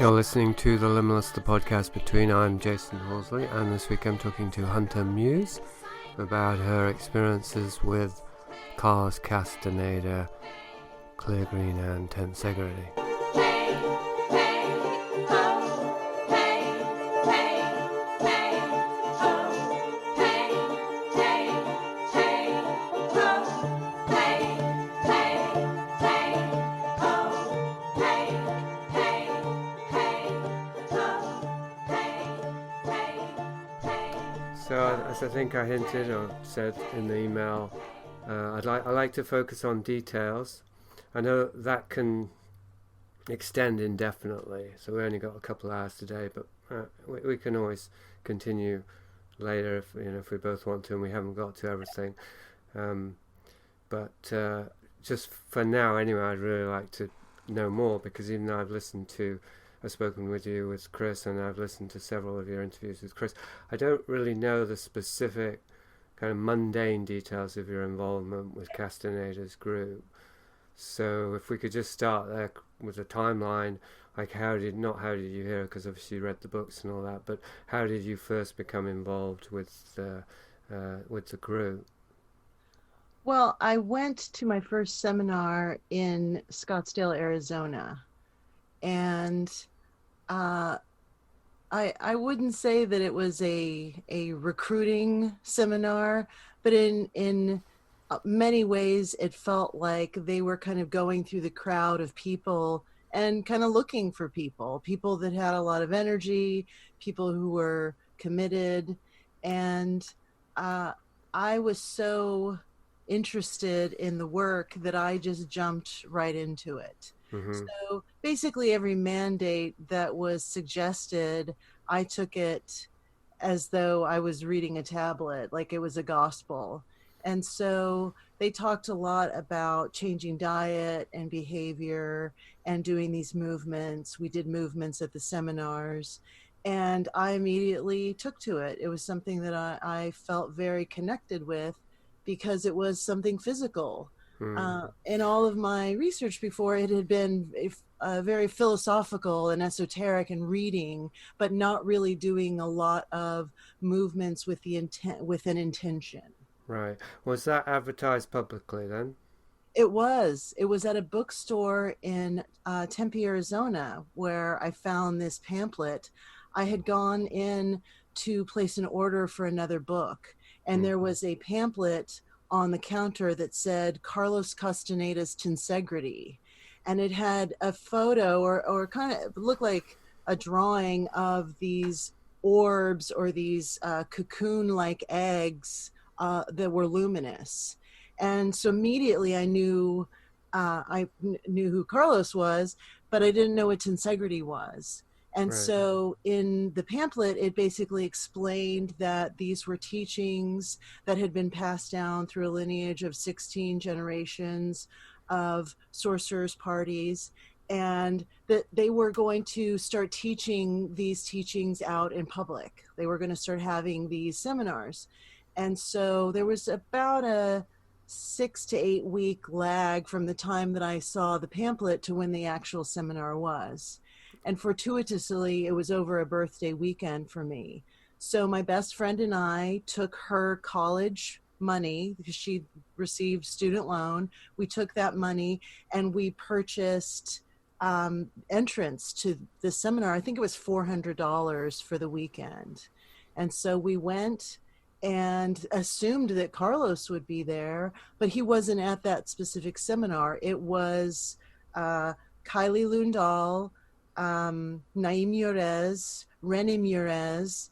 You're listening to the Liminalist, the podcast between. I'm Jasun Horsley, and this week I'm talking to Hunter Muse about her experiences with Carlos Castaneda, Cleargreen, and tensegrity. So, as I think I hinted or said in the email, I like to focus on details. I know that can extend indefinitely, so we only got a couple of hours today, but we can always continue later if we both want to, and we haven't got to everything. But just for now, anyway, I'd really like to know more, because even though I've spoken with you with Chris, and I've listened to several of your interviews with Chris, I don't really know the specific kind of mundane details of your involvement with Castaneda's group. So if we could just start there with a timeline, like how did you hear, because obviously you read the books and all that, but how did you first become involved with the group? Well, I went to my first seminar in Scottsdale, Arizona, and I wouldn't say that it was a recruiting seminar, but in many ways it felt like they were kind of going through the crowd of people and kind of looking for people that had a lot of energy, people who were committed, and I was so interested in the work that I just jumped right into it. Mm-hmm. So basically every mandate that was suggested, I took it as though I was reading a tablet, like it was a gospel. And so they talked a lot about changing diet and behavior and doing these movements. We did movements at the seminars, and I immediately took to it. It was something that I felt very connected with, because it was something physical. In all of my research before, it had been very philosophical and esoteric and reading, but not really doing a lot of movements with an intention. Right. Was that advertised publicly then? It was at a bookstore in Tempe, Arizona, where I found this pamphlet. I had gone in to place an order for another book, and there was a pamphlet on the counter that said Carlos Castaneda's Tensegrity, and it had a photo or kind of looked like a drawing of these orbs or these cocoon-like eggs that were luminous. And so immediately I knew who Carlos was, but I didn't know what tensegrity was. And Right. So in the pamphlet, it basically explained that these were teachings that had been passed down through a lineage of 16 generations of sorcerers' parties, and that they were going to start teaching these teachings out in public. They were going to start having these seminars. And so there was about a 6 to 8 week lag from the time that I saw the pamphlet to when the actual seminar was. And fortuitously, it was over a birthday weekend for me. So my best friend and I took her college money, because she received student loan. We took that money and we purchased entrance to the seminar. I think it was $400 for the weekend. And so we went and assumed that Carlos would be there, but he wasn't at that specific seminar. It was Kylie Lundahl, Naim Murez, René Murez,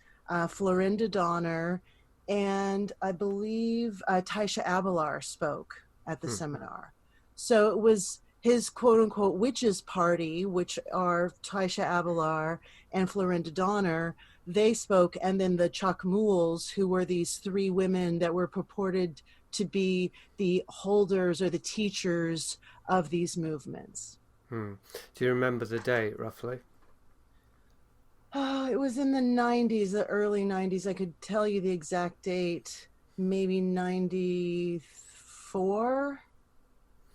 Florinda Donner, and I believe Taisha Abelar spoke at the seminar. So it was his quote-unquote witches party, which are Taisha Abelar and Florinda Donner. They spoke, and then the Naguals, who were these three women that were purported to be the holders or the teachers of these movements. Do you remember the date roughly? It was in the 90s, the early 90s. I could tell you the exact date, maybe 94,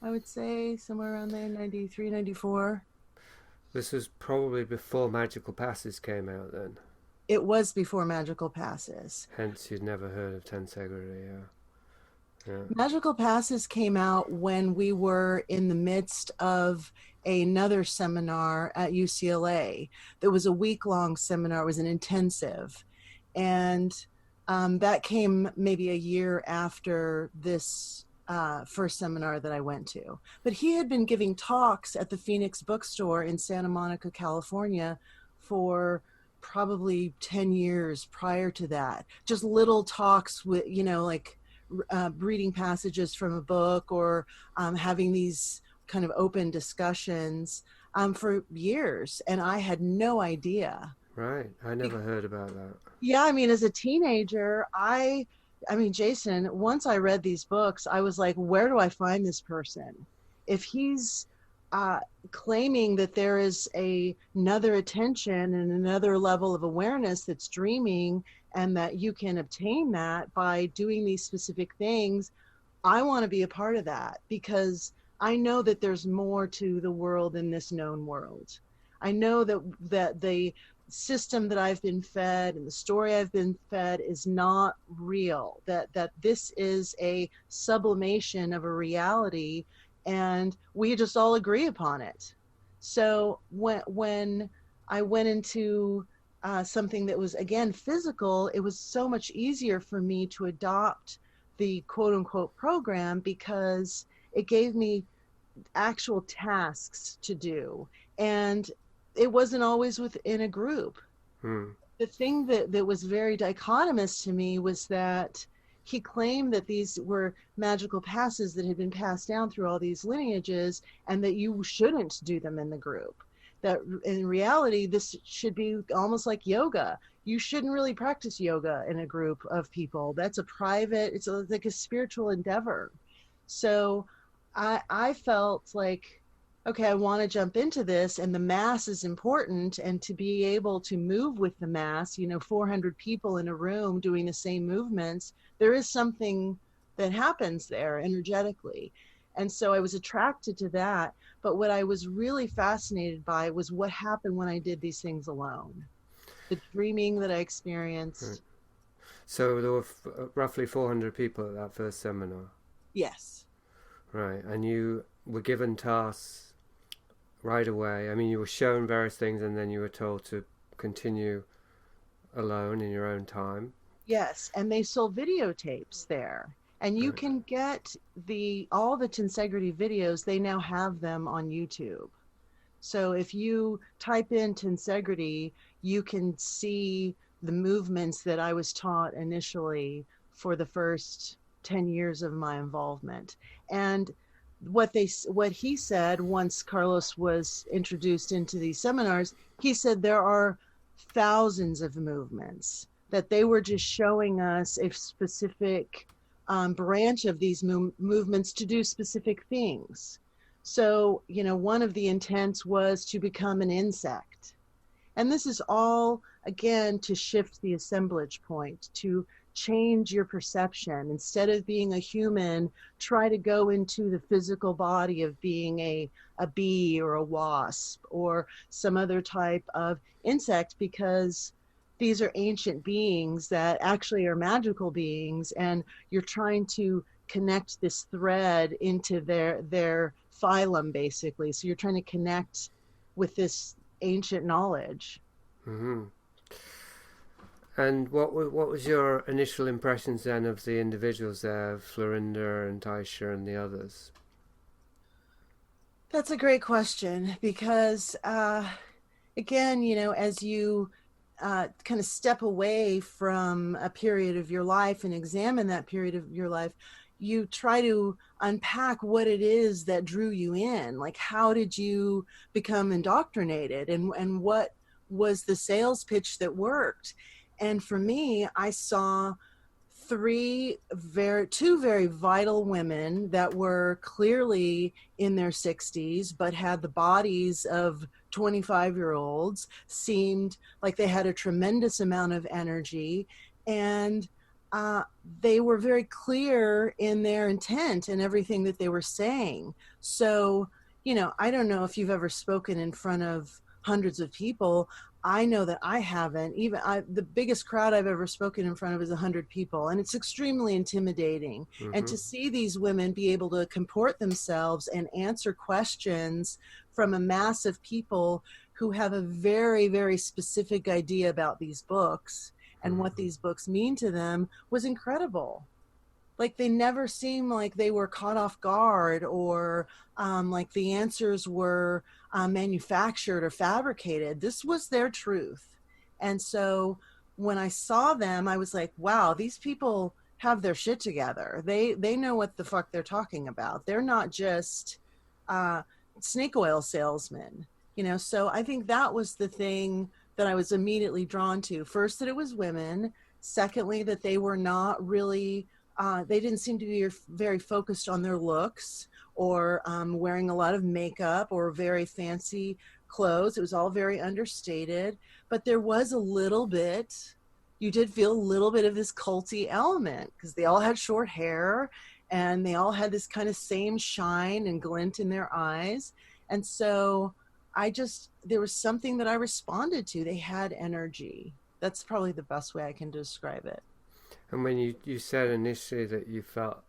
I would say, somewhere around there, 93, 94. This was probably before Magical Passes came out then. It was before Magical Passes. Hence, you'd never heard of tensegrity. Yeah. Yeah. Magical Passes came out when we were in the midst of another seminar at UCLA. There was a week-long seminar. It was an intensive. And that came maybe a year after this first seminar that I went to. But he had been giving talks at the Phoenix bookstore in Santa Monica, California for probably 10 years prior to that. Just little talks with, like reading passages from a book or having these kind of open discussions for years. And I had no idea. Right. I never heard about that. Yeah, I mean, as a teenager, I mean, Jason, once I read these books, I was like, where do I find this person? If he's claiming that there is another attention and another level of awareness that's dreaming and that you can obtain that by doing these specific things, I want to be a part of that because I know that there's more to the world than this known world. I know that the system that I've been fed and the story I've been fed is not real, that this is a sublimation of a reality and we just all agree upon it. So when I went into something that was, again, physical, it was so much easier for me to adopt the quote unquote program because it gave me actual tasks to do. And it wasn't always within a group. The thing that was very dichotomous to me was that he claimed that these were magical passes that had been passed down through all these lineages and that you shouldn't do them in the group. That in reality, this should be almost like yoga. You shouldn't really practice yoga in a group of people. That's a private, it's like a spiritual endeavor. So I felt like, okay, I want to jump into this and the mass is important, and to be able to move with the mass, 400 people in a room doing the same movements, there is something that happens there energetically. And so I was attracted to that. But what I was really fascinated by was what happened when I did these things alone. The dreaming that I experienced. Right. So there were roughly 400 people at that first seminar. Yes. Right. And you were given tasks right away. I mean, you were shown various things and then you were told to continue alone in your own time. Yes. And they sold videotapes there. And you can get all the tensegrity videos, they now have them on YouTube. So if you type in tensegrity, you can see the movements that I was taught initially for the first 10 years of my involvement. And what he said once Carlos was introduced into these seminars, he said there are thousands of movements, that they were just showing us a specific branch of these movements to do specific things. So, one of the intents was to become an insect. And this is all, again, to shift the assemblage point, to change your perception. Instead of being a human, try to go into the physical body of being a bee or a wasp or some other type of insect, because these are ancient beings that actually are magical beings, and you're trying to connect this thread into their phylum, basically. So you're trying to connect with this ancient knowledge. Mm-hmm. And what was your initial impressions then of the individuals there, Florinda and Taisha and the others? That's a great question because, again, as you kind of step away from a period of your life and examine that period of your life, you try to unpack what it is that drew you in. Like, how did you become indoctrinated, and what was the sales pitch that worked? And for me, I saw two very vital women that were clearly in their 60s, but had the bodies of 25-year-olds, seemed like they had a tremendous amount of energy, and they were very clear in their intent and everything that they were saying. So I don't know if you've ever spoken in front of hundreds of people. I know that I haven't. The biggest crowd I've ever spoken in front of is 100 people, and it's extremely intimidating. And Mm-hmm. to see these women be able to comport themselves and answer questions from a mass of people who have a very, very specific idea about these books and what Mm-hmm. these books mean to them was incredible. Like they never seemed like they were caught off guard, or like the answers were manufactured or fabricated. This was their truth. And so when I saw them, I was like, wow, these people have their shit together. They know what the fuck they're talking about. They're not just uh, snake oil salesmen. So I think that was the thing that I was immediately drawn to. First, that it was women. Secondly, that they were not really they didn't seem to be very focused on their looks, or wearing a lot of makeup or very fancy clothes. It was all very understated, but there was a little bit, you did feel a little bit of this culty element, because they all had short hair and they all had this kind of same shine and glint in their eyes. And so there was something that I responded to. They had energy. That's probably the best way I can describe it. And when you said initially that you felt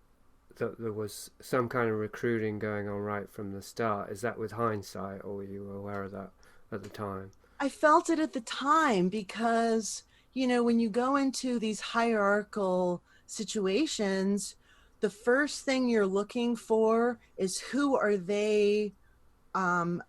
that there was some kind of recruiting going on right from the start, is that with hindsight, or were you aware of that at the time? I felt it at the time because, when you go into these hierarchical situations, the first thing you're looking for is who are they um,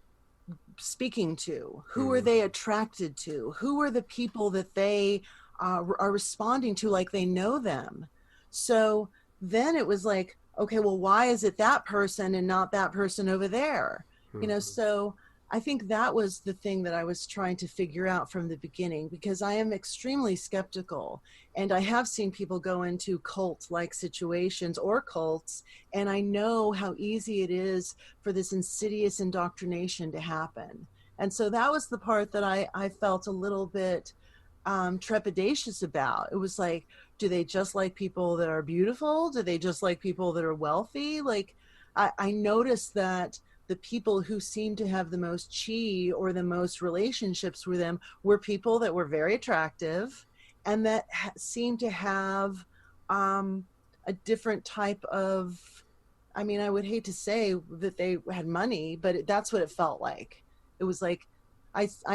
speaking to? Who are Mm. they attracted to? Who are the people that they are responding to like they know them? So then it was like, okay, well, why is it that person and not that person over there? Mm-hmm. So I think that was the thing that I was trying to figure out from the beginning, because I am extremely skeptical. And I have seen people go into cult like situations or cults, and I know how easy it is for this insidious indoctrination to happen. And so that was the part that I felt a little bit trepidatious about. It was like, do they just like people that are beautiful? Do they just like people that are wealthy? Like, I noticed that the people who seemed to have the most chi or the most relationships with them were people that were very attractive and that seemed to have a different type of, I mean, I would hate to say that they had money, but that's what it felt like. It was like,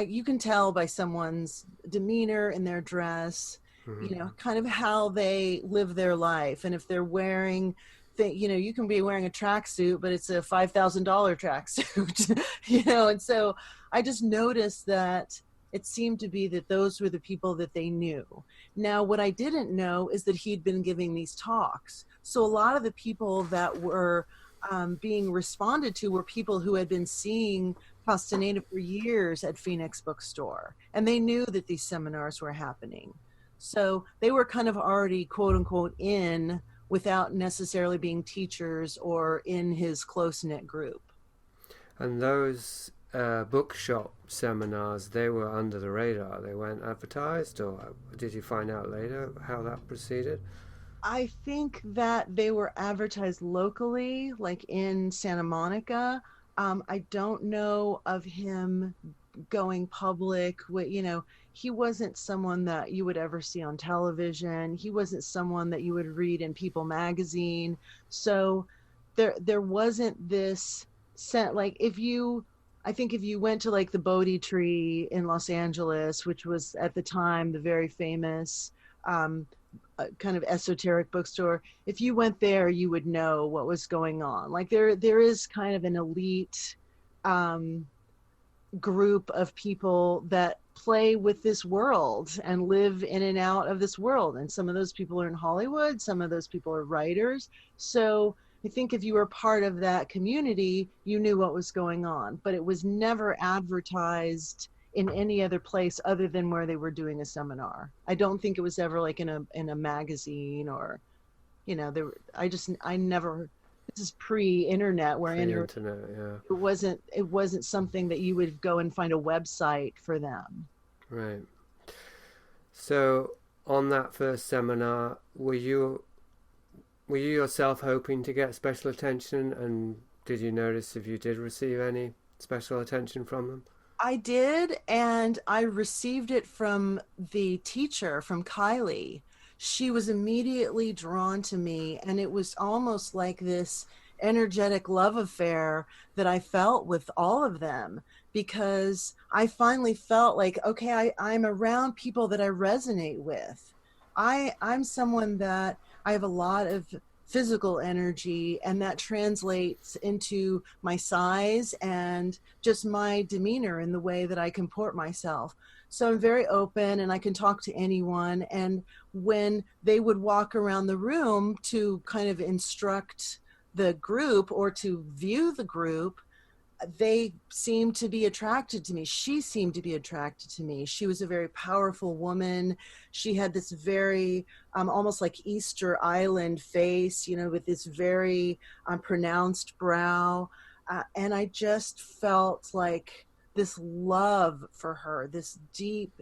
you can tell by someone's demeanor and their dress, Mm-hmm. kind of how they live their life. And if they're wearing, you can be wearing a tracksuit, but it's a $5,000 tracksuit, And so I just noticed that it seemed to be that those were the people that they knew. Now, what I didn't know is that he'd been giving these talks. So a lot of the people that were being responded to were people who had been seeing Castaneda for years at Phoenix Bookstore, and they knew that these seminars were happening. So they were kind of already, quote unquote, in without necessarily being teachers or in his close knit group. And those bookshop seminars, they were under the radar. They weren't advertised, or did you find out later how that proceeded? I think that they were advertised locally, like in Santa Monica. I don't know of him going public with, he wasn't someone that you would ever see on television. He wasn't someone that you would read in People magazine. So there wasn't this set, like I think if you went to like the Bodhi Tree in Los Angeles, which was at the time the very famous um, kind of esoteric bookstore, if you went there, you would know what was going on. Like there is kind of an elite um, group of people that play with this world and live in and out of this world. And some of those people are in Hollywood, some of those people are writers. So I think if you were part of that community, you knew what was going on, but it was never advertised in any other place other than where they were doing a seminar. I don't think it was ever like in a magazine, or I never, this is pre-internet, where Pre-internet, yeah. it wasn't something that you would go and find a website for them. Right. So on that first seminar, were you yourself hoping to get special attention and did you notice if you did receive any special attention from them? I did, and I received it from the teacher, from Kylie. She was immediately drawn to me, and it was almost like this energetic love affair that I felt with all of them, because I finally felt like, okay, I'm around people that I resonate with. I'm someone that I have a lot of physical energy, and that translates into my size and just my demeanor in the way that I comport myself. So I'm very open and I can talk to anyone. And when they would walk around the room to kind of instruct the group or to view the group, they seemed to be attracted to me. She seemed to be attracted to me. She was a very powerful woman. She had this very almost like Easter Island face, with this very pronounced brow. And I just felt like this love for her, this deep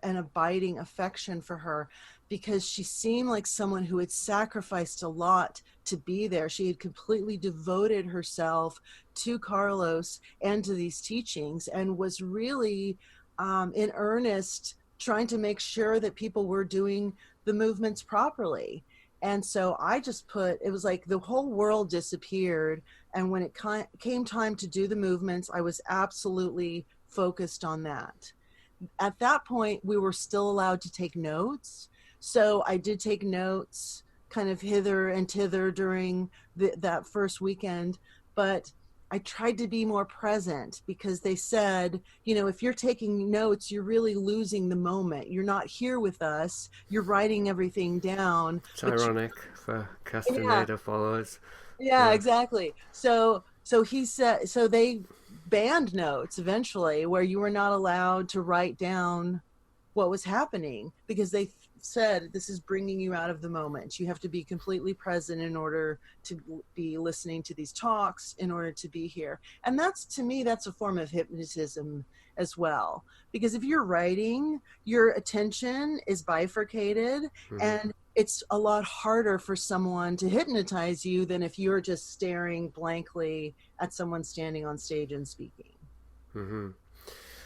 and abiding affection for her, because she seemed like someone who had sacrificed a lot to be there. She had completely devoted herself to Carlos and to these teachings, and was really in earnest trying to make sure that people were doing the movements properly. And so I just it was like the whole world disappeared. And when it came time to do the movements, I was absolutely focused on that. At that point, we were still allowed to take notes. So I did take notes kind of hither and thither during that first weekend, but I tried to be more present, because they said, if you're taking notes, you're really losing the moment. You're not here with us. You're writing everything down. It's ironic for Castaneda followers. Yeah, exactly. So he said, so they banned notes eventually, where you were not allowed to write down what was happening, because they said, this is bringing you out of the moment. You have to be completely present in order to be listening to these talks, in order to be here. And that's, to me, that's a form of hypnotism as well, because if you're writing, your attention is bifurcated, and it's a lot harder for someone to hypnotize you than if you're just staring blankly at someone standing on stage and speaking.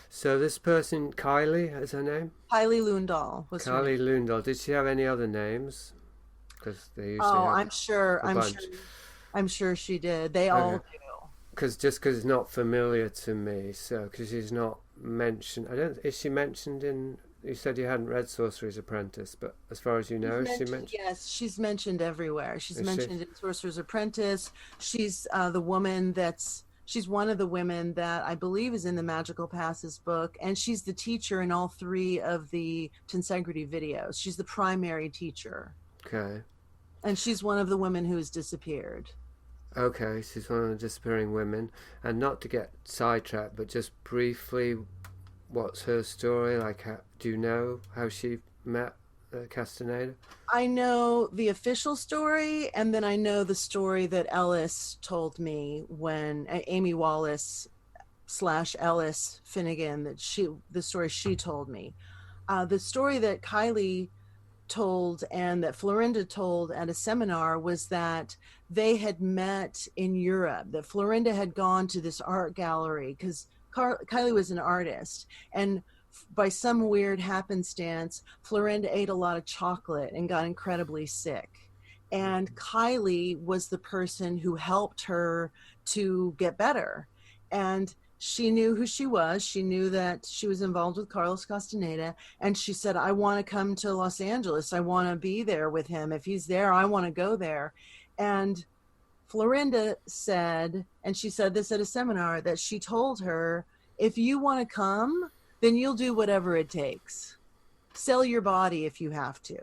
So this person, Kylie, is her name? Kylie Lundahl was her name. Kylie Lundahl. Did she have any other names? Because they usually have I'm sure she did. They all do. Because it's not familiar to me, so because she's not mentioned. Is she mentioned in? You said you hadn't read Sorcerer's Apprentice, but as far as you know, is she mentioned? Yes, she's mentioned everywhere. She's mentioned in Sorcerer's Apprentice. She's the woman she's one of the women that I believe is in the Magical Passes book, and she's the teacher in all 3 of the tensegrity videos. She's the primary teacher. Okay. And she's one of the women who has disappeared. Okay, she's one of the disappearing women. And not to get sidetracked, but just briefly, what's her story? Like, do you know how she met Castaneda? I know the official story, and then I know the story that Ellis told me when Amy Wallace / Ellis Finnegan, the story she told me. The story that Kylie told and that Florinda told at a seminar was that they had met in Europe, that Florinda had gone to this art gallery, because Kylie was an artist, and by some weird happenstance, Florinda ate a lot of chocolate and got incredibly sick. And Kylie was the person who helped her to get better. And she knew who she was. She knew that she was involved with Carlos Castaneda. And she said, I want to come to Los Angeles. I want to be there with him. If he's there, I want to go there. And Florinda said, and she said this at a seminar, that she told her, if you want to come, then you'll do whatever it takes. Sell your body if you have to.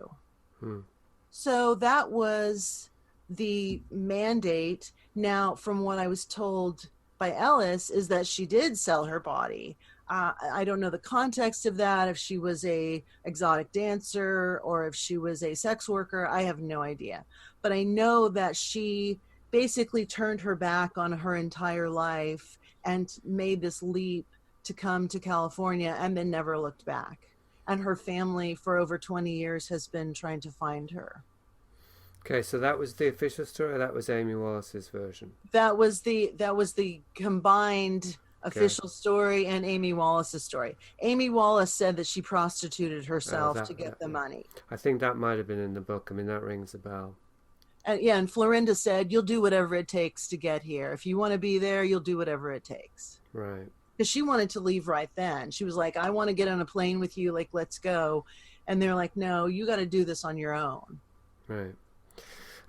So that was the mandate. Now, from what I was told by Ellis, is that she did sell her body. I don't know the context of that, if she was a exotic dancer or if she was a sex worker. I have no idea. But I know that she basically turned her back on her entire life and made this leap to come to California, and then never looked back. And her family for over 20 years has been trying to find her. Okay, so that was the official story, or that was Amy Wallace's version? That was the combined Okay. official story and Amy Wallace's story. Amy Wallace said that she prostituted Oh, herself to get the yeah. money. I think that might have been in the book. I mean, that rings a bell. And yeah, and Florinda said, "You'll do whatever it takes to get here. If you want to be there, you'll do whatever it takes." Right. Because she wanted to leave right then. She was like, "I want to get on a plane with you. Like, let's go." And they're like, "No, you got to do this on your own." Right.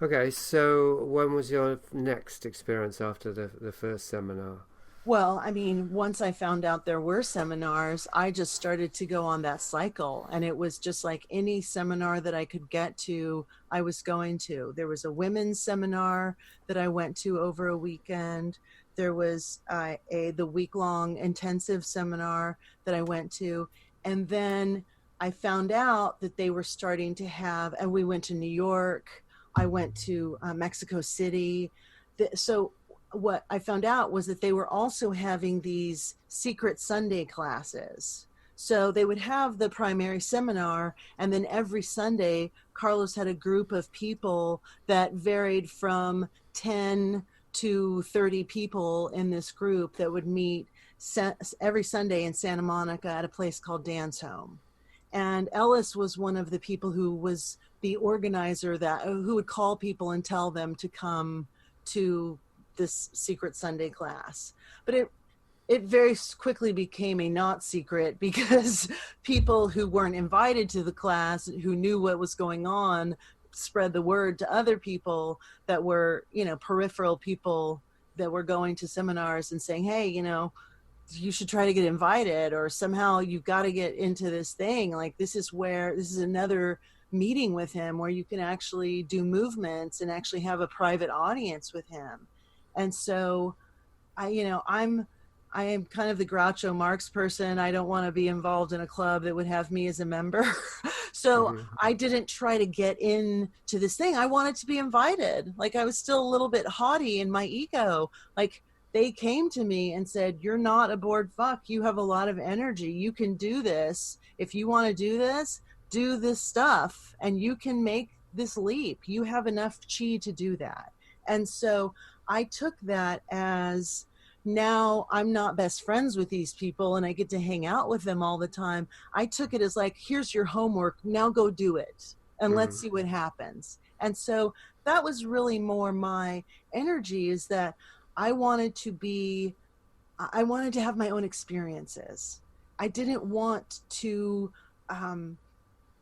Okay, so when was your next experience after the first seminar? Well, I mean, once I found out there were seminars, I just started to go on that cycle. And it was just like any seminar that I could get to, I was going to. There was a women's seminar that I went to over a weekend. There was the week-long intensive seminar that I went to. And then I found out that they were starting to have, and we went to New York. I went to Mexico City. So what I found out was that they were also having these secret Sunday classes. So they would have the primary seminar, and then every Sunday, Carlos had a group of people that varied from 10 to 30 people in this group that would meet every Sunday in Santa Monica at a place called Dance Home. And Ellis was one of the people who was the organizer who would call people and tell them to come to this secret Sunday class. But it very quickly became a not secret because people who weren't invited to the class, who knew what was going on, spread the word to other people that were, peripheral people that were going to seminars and saying, "Hey, you should try to get invited, or somehow you've got to get into this thing. Like, this is another meeting with him where you can actually do movements and actually have a private audience with him." And so I am kind of the Groucho Marx person. I don't want to be involved in a club that would have me as a member. So Mm-hmm. I didn't try to get into this thing. I wanted to be invited. Like, I was still a little bit haughty in my ego. Like, they came to me and said, "You're not a bored fuck. You have a lot of energy. You can do this. If you want to do this stuff, and you can make this leap. You have enough chi to do that." And so I took that as, now I'm not best friends with these people and I get to hang out with them all the time. I took it as like, here's your homework. Now go do it and let's see what happens. And so that was really more my energy, is that I wanted to have my own experiences. I didn't want to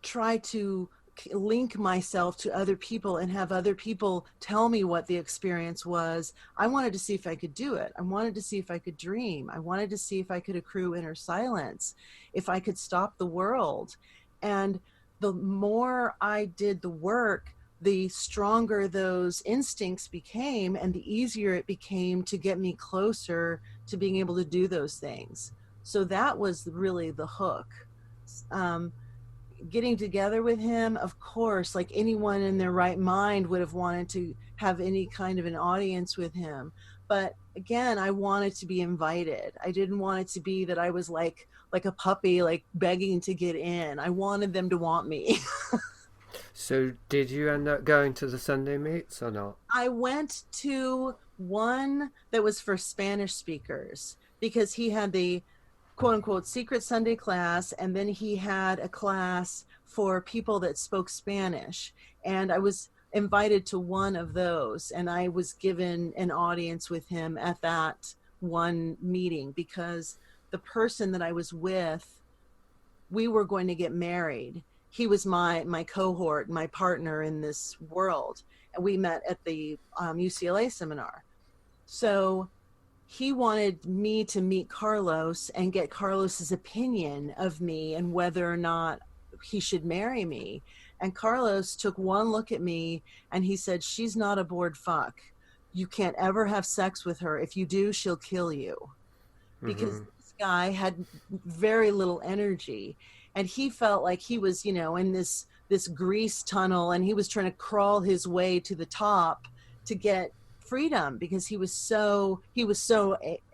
try to link myself to other people and have other people tell me what the experience was. I wanted to see if I could do it. I wanted to see if I could dream. I wanted to see if I could accrue inner silence, if I could stop the world. And the more I did the work, the stronger those instincts became, and the easier it became to get me closer to being able to do those things. So that was really the hook. Getting together with him, of course, like anyone in their right mind would have wanted to have any kind of an audience with him. But again, I wanted to be invited. I didn't want it to be that I was like a puppy, like begging to get in. I wanted them to want me. So did you end up going to the Sunday meets or not? I went to one that was for Spanish speakers, because he had the quote unquote secret Sunday class, and then he had a class for people that spoke Spanish. And I was invited to one of those, and I was given an audience with him at that one meeting, because the person that I was with, we were going to get married. He was my cohort, my partner in this world, and we met at the UCLA seminar. So he wanted me to meet Carlos and get Carlos's opinion of me and whether or not he should marry me. And Carlos took one look at me and he said, "She's not a bored fuck. You can't ever have sex with her. If you do, she'll kill you." Because this guy had very little energy, and he felt like he was, in this grease tunnel, and he was trying to crawl his way to the top to get freedom, because he was so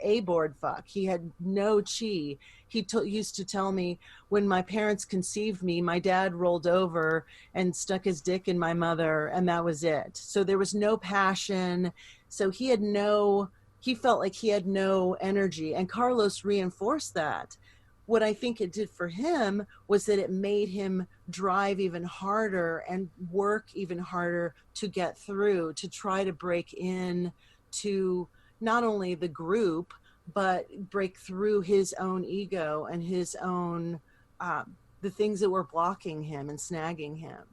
a board fuck. He had no chi. He used to tell me, when my parents conceived me, my dad rolled over and stuck his dick in my mother, and that was it. So there was no passion. So he felt like he had no energy. And Carlos reinforced that. What I think it did for him was that it made him drive even harder and work even harder to get through, to try to break in to not only the group, but break through his own ego and his own, the things that were blocking him and snagging him.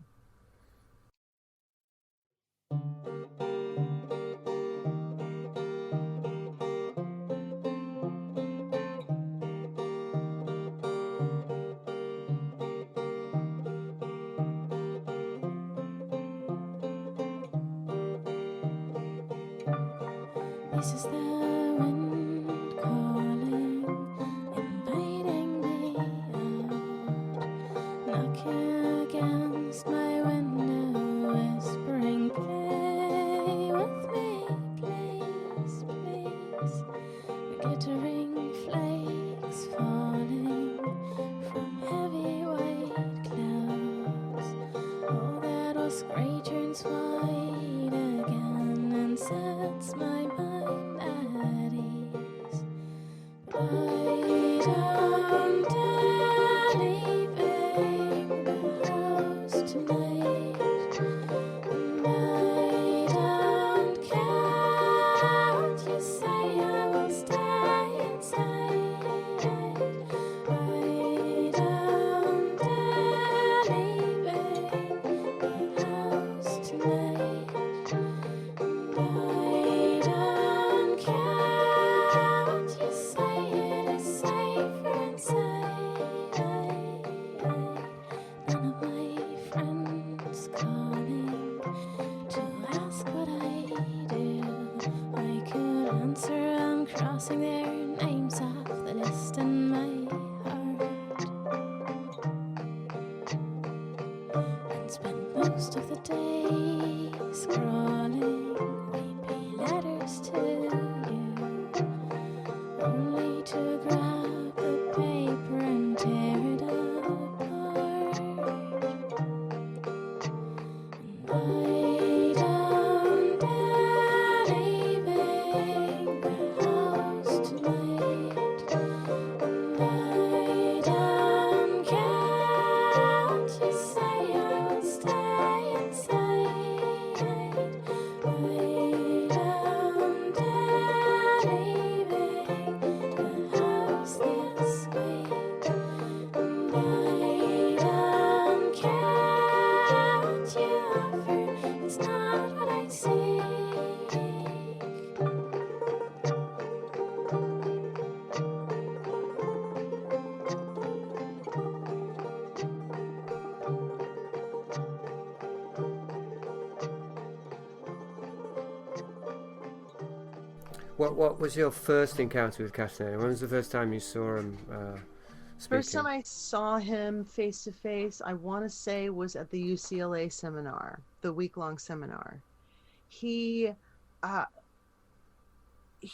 This is the wind calling, inviting me out, knocking against my window, whispering, play with me, please, please. The glittering flakes falling from heavy white clouds. Oh, that was grey turns white again and sets my mind at ease. I don't dare leaving the house tonight, and I don't care what you say, I will stay inside. I don't dare leaving the house tonight, and I don't care what you say, it is safer inside. None of my friends calling to ask what I do. I could answer, I'm crossing their names off the list in my heart, and spend most of the day scrawling weepy letters to you, only to grab the paper and tear it apart. And I don't dare leaving the house tonight, and I don't care what you say, I will stay inside. I don't dare leaving the house this week, and I don't care what you offer, it's not what I seek. What was your first encounter with Castaneda? When was the first time you saw him speaking? First time I saw him face to face, I want to say, was at the UCLA seminar, the week-long seminar. He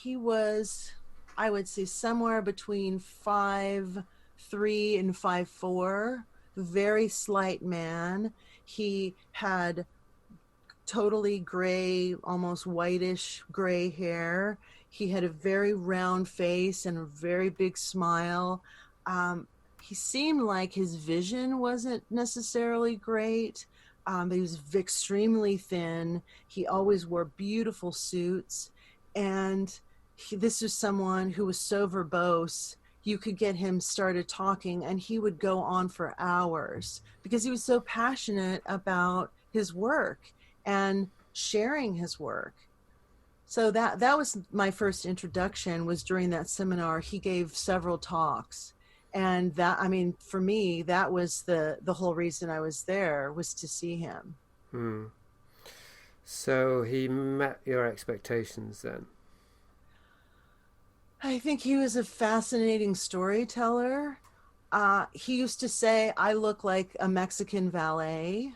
was, I would say, somewhere between 5'3" and 5'4", very slight man. He had totally gray, almost whitish gray hair. He had a very round face and a very big smile. He seemed like his vision wasn't necessarily great, but he was extremely thin. He always wore beautiful suits, and this was someone who was so verbose. You could get him started talking and he would go on for hours because he was so passionate about his work and sharing his work. So that was my first introduction, was during that seminar. He gave several talks, and that, I mean, for me, that was the whole reason I was there, was to see him. So he met your expectations then? I think he was a fascinating storyteller. He used to say, I look like a Mexican valet.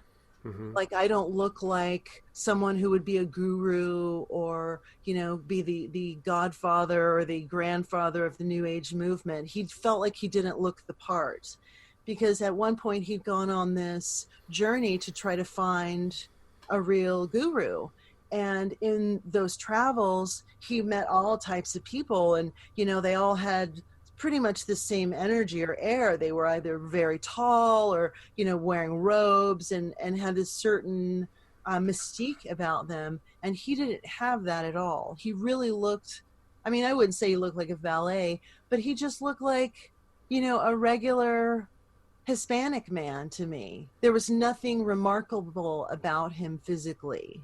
Like, I don't look like someone who would be a guru or, be the godfather or the grandfather of the New Age movement. He felt like he didn't look the part, because at one point he'd gone on this journey to try to find a real guru. And in those travels, he met all types of people, and, they all had pretty much the same energy or air. They were either very tall or, wearing robes and had this certain mystique about them. And he didn't have that at all. He really looked, I mean, I wouldn't say he looked like a valet, but he just looked like, a regular Hispanic man to me. There was nothing remarkable about him physically.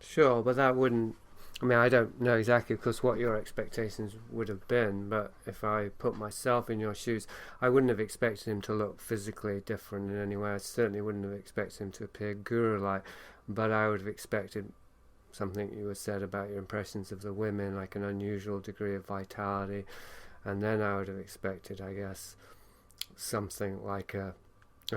Sure, but that wouldn't, I mean, I don't know exactly, of course, what your expectations would have been, but if I put myself in your shoes, I wouldn't have expected him to look physically different in any way. I certainly wouldn't have expected him to appear guru-like, but I would have expected something you had said about your impressions of the women, like an unusual degree of vitality, and then I would have expected, I guess, something like a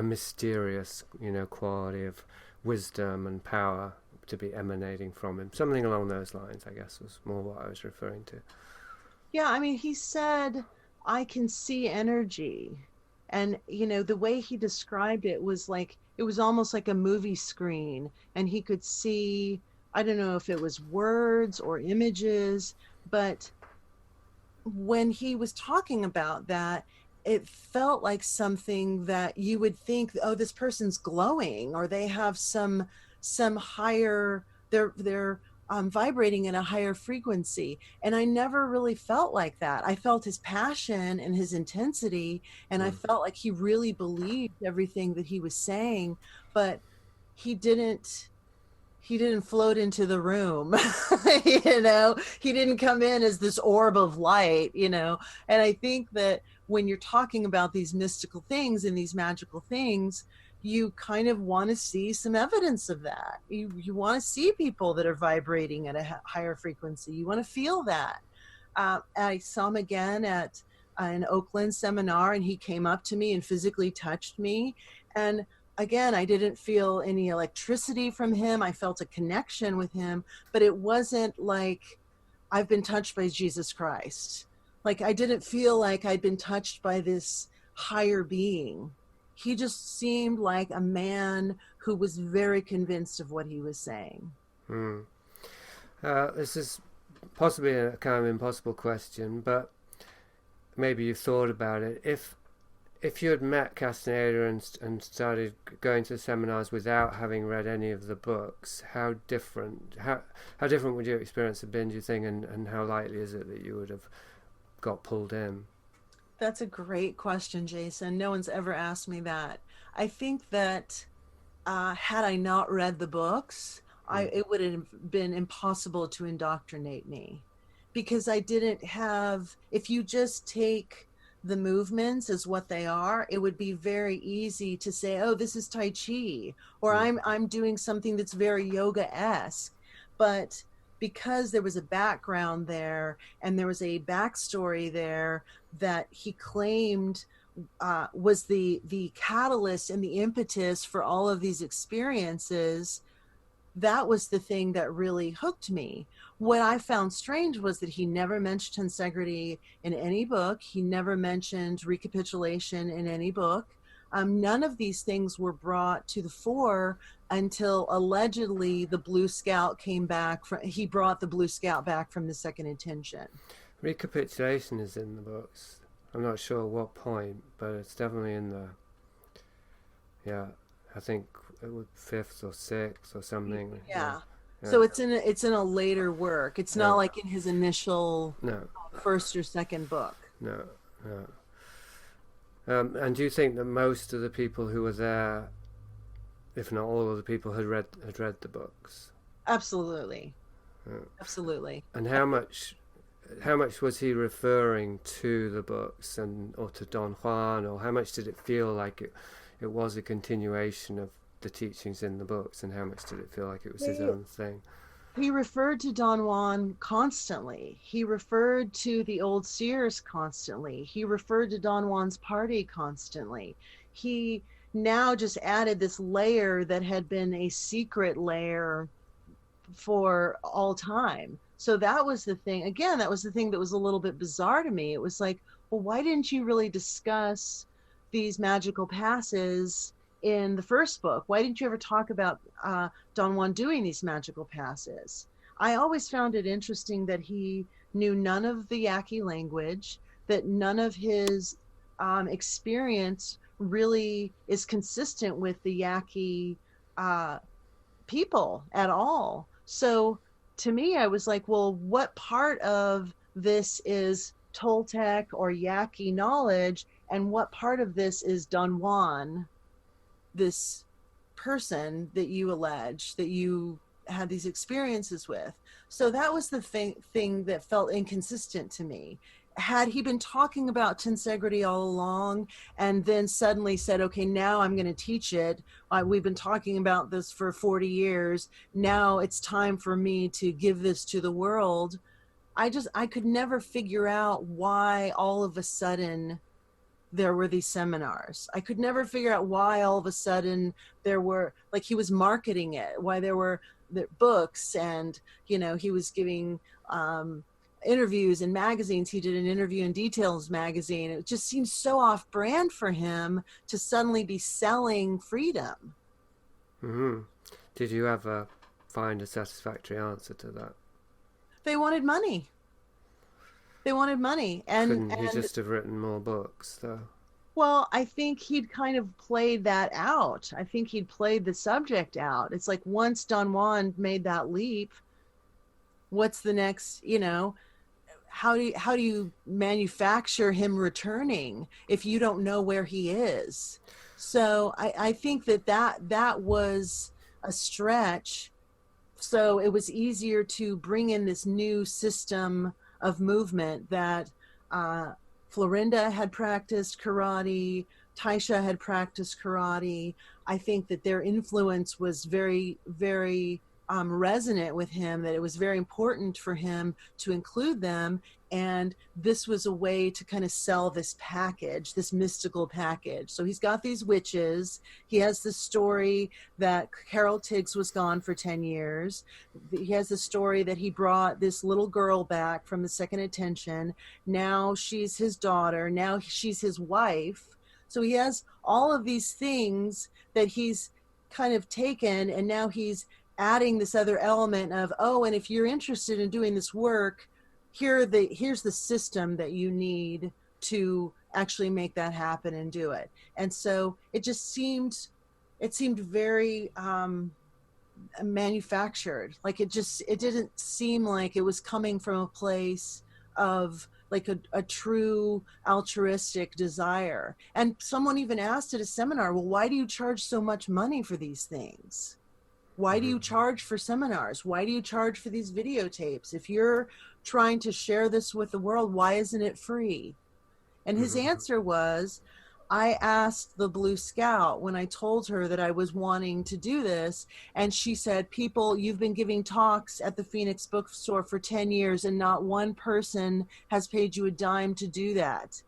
mysterious, quality of wisdom and power to be emanating from him. Something along those lines, I guess, was more what I was referring to. Yeah, I mean, he said, I can see energy. And, the way he described it was like, it was almost like a movie screen. And he could see, I don't know if it was words or images, but when he was talking about that, it felt like something that you would think, oh, this person's glowing, or they have some higher, they're vibrating in a higher frequency. And I never really felt like that. I felt his passion and his intensity, and I felt like he really believed everything that he was saying, but he didn't float into the room. He didn't come in as this orb of light, and I think that when you're talking about these mystical things and these magical things, you kind of want to see some evidence of that. You want to see people that are vibrating at a higher frequency. You want to feel that. I saw him again at an Oakland seminar, and he came up to me and physically touched me. And again, I didn't feel any electricity from him. I felt a connection with him, but it wasn't like I've been touched by Jesus Christ. Like, I didn't feel like I'd been touched by this higher being. He just seemed like a man who was very convinced of what he was saying. This is possibly a kind of impossible question, but maybe you've thought about it. If you had met Castaneda and started going to seminars without having read any of the books, how different would your experience have been, do you think, and how likely is it that you would have got pulled in? That's a great question, Jason. No one's ever asked me that. I think that had I not read the books, it would have been impossible to indoctrinate me, because I didn't have, if you just take the movements as what they are, it would be very easy to say, oh, this is Tai Chi, or I'm doing something that's very yoga-esque. But because there was a background there and there was a backstory there that he claimed was the catalyst and the impetus for all of these experiences, that was the thing that really hooked me. What I found strange was that he never mentioned tensegrity in any book. He never mentioned recapitulation in any book. None of these things were brought to the fore until allegedly the Blue Scout came back. He brought the Blue Scout back from the second intention. Recapitulation is in the books. I'm not sure what point, but it's definitely in the, I think it was 5th or 6th or something. Yeah. So it's in a later work. It's not like in his initial first or second book. No. And do you think that most of the people who were there, if not all of the people, had read the books? Absolutely. Absolutely. And how much was he referring to the books or to Don Juan, or how much did it feel like it was a continuation of the teachings in the books, and how much did it feel like it was his own thing? He referred to Don Juan constantly. He referred to the old seers constantly. He referred to Don Juan's party constantly. He now just added this layer that had been a secret layer for all time. So that was the thing. Again, that was the thing that was a little bit bizarre to me. It was like, well, why didn't you really discuss these magical passes in the first book? Why didn't you ever talk about Don Juan doing these magical passes? I always found it interesting that he knew none of the Yaqui language, that none of his experience really is consistent with the Yaqui people at all. So to me, I was like, well, what part of this is Toltec or Yaqui knowledge, and what part of this is Don Juan, this person that you allege that you had these experiences with? So that was the thing that felt inconsistent to me. Had he been talking about tensegrity all along and then suddenly said, okay, now I'm going to teach it. We've been talking about this for 40 years. Now it's time for me to give this to the world. I could never figure out why all of a sudden there were these seminars. I could never figure out why all of a sudden there were, like, he was marketing it, why there were the books, and, you know, he was giving interviews in magazines. He did an interview in Details magazine. It just seemed so off brand for him to suddenly be selling freedom. Mm-hmm. Did you ever find a satisfactory answer to that? They wanted money. They wanted money. Couldn't he just have written more books, though? Well, I think he'd kind of played that out. I think he'd played the subject out. It's like, once Don Juan made that leap, what's the next, you know, how do you manufacture him returning if you don't know where he is? So I think that was a stretch. So it was easier to bring in this new system of movement that Florinda had practiced karate, Taisha had practiced karate. I think that their influence was very, very resonant with him, that it was very important for him to include them. And this was a way to kind of sell this package, this mystical package. So he's got these witches. He has this story that Carol Tiggs was gone for 10 years. He has the story that he brought this little girl back from the second attention. Now she's his daughter. Now she's his wife. So he has all of these things that he's kind of taken, and now he's adding this other element of, oh, and if you're interested in doing this work, here's the system that you need to actually make that happen and do it. And so it seemed very manufactured. Like it didn't seem like it was coming from a place of like a true altruistic desire. And someone even asked at a seminar, well, why do you charge so much money for these things? Why do you charge for seminars? Why do you charge for these videotapes? If you're trying to share this with the world, why isn't it free? And his answer was, I asked the Blue Scout when I told her that I was wanting to do this, and she said, people, you've been giving talks at the Phoenix bookstore for 10 years and not one person has paid you a dime to do that.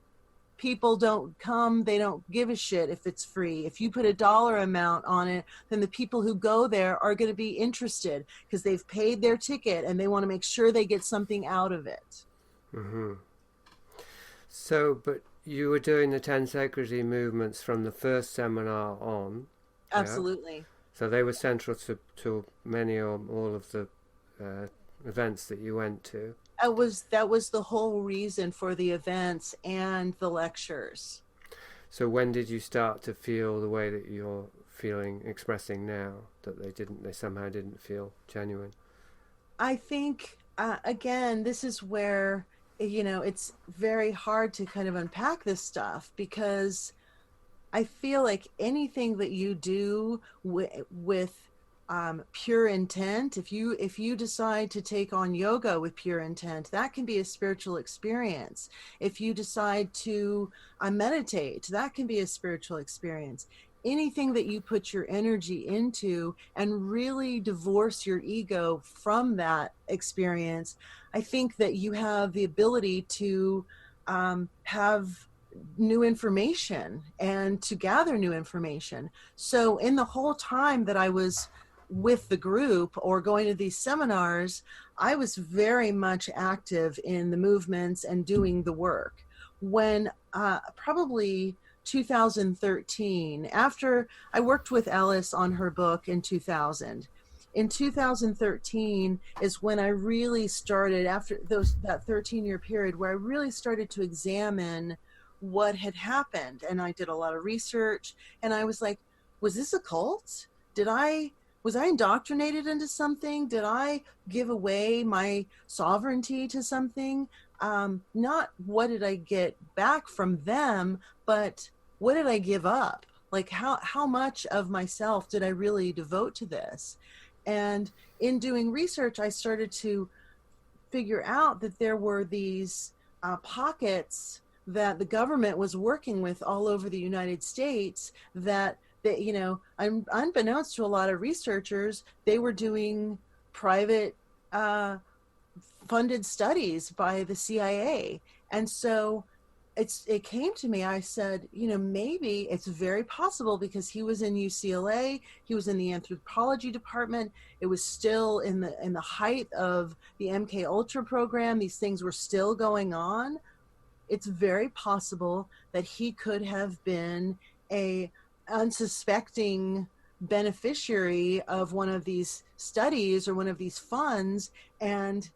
People don't come, they don't give a shit if it's free. If you put a dollar amount on it, then the people who go there are going to be interested because they've paid their ticket and they want to make sure they get something out of it. Mm-hmm. So, but you were doing the tensegrity movements from the first seminar on. Absolutely. Yeah? So they were central to many or all of the events that you went to. That was the whole reason for the events and the lectures. So when did you start to feel the way that you're expressing now, that they somehow didn't feel genuine? I think again, this is where, you know, it's very hard to kind of unpack this stuff, because I feel like anything that you do with pure intent, if you decide to take on yoga with pure intent, that can be a spiritual experience. If you decide to meditate, that can be a spiritual experience. Anything that you put your energy into and really divorce your ego from that experience, I think that you have the ability to have new information and to gather new information. So in the whole time that I was with the group or going to these seminars, I was very much active in the movements and doing the work. When probably 2013, after I worked with Alice on her book in 2000, in 2013 is when I really started, after that 13-year period, where I really started to examine what had happened. And I did a lot of research, and I was like, was this a cult? Was I indoctrinated into something? Did I give away my sovereignty to something? Not what did I get back from them, but what did I give up? Like how much of myself did I really devote to this? And in doing research, I started to figure out that there were these pockets that the government was working with all over the United States that, unbeknownst to a lot of researchers, they were doing private funded studies by the CIA. And so it came to me, I said, maybe it's very possible, because he was in UCLA, he was in the anthropology department, it was still in the height of the MK Ultra program, these things were still going on. It's very possible that he could have been a unsuspecting beneficiary of one of these studies or one of these funds. And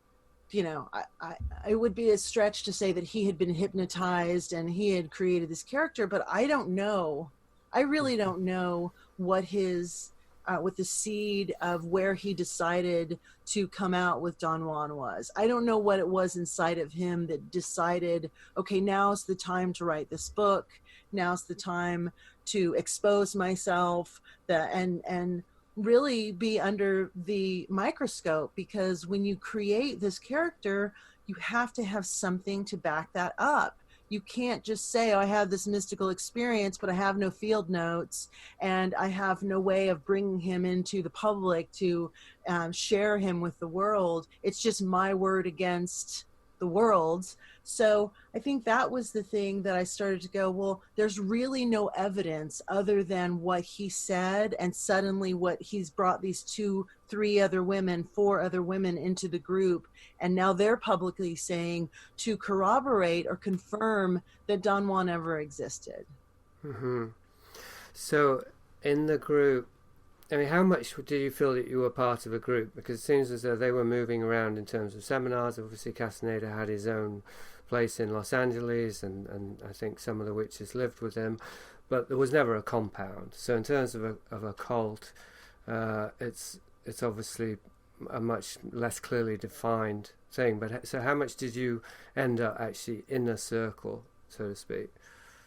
it would be a stretch to say that he had been hypnotized and he had created this character, but I don't know. I really don't know what what the seed of where he decided to come out with Don Juan was. I don't know what it was inside of him that decided, okay, now's the time to write this book. Now's the time to expose myself and really be under the microscope, because when you create this character, you have to have something to back that up. You can't just say, oh, I have this mystical experience, but I have no field notes and I have no way of bringing him into the public to share him with the world. It's just my word against the world's. So I think that was the thing that I started to go, well, there's really no evidence other than what he said, and suddenly what he's brought these 4 other women into the group, and now they're publicly saying to corroborate or confirm that Don Juan ever existed. Mm-hmm. So in the group, how much did you feel that you were part of a group? Because it seems as though they were moving around in terms of seminars. Obviously, Castaneda had his own place in Los Angeles, and I think some of the witches lived with him, but there was never a compound. So in terms of a cult, it's obviously a much less clearly defined thing. But so how much did you end up actually in a circle, so to speak?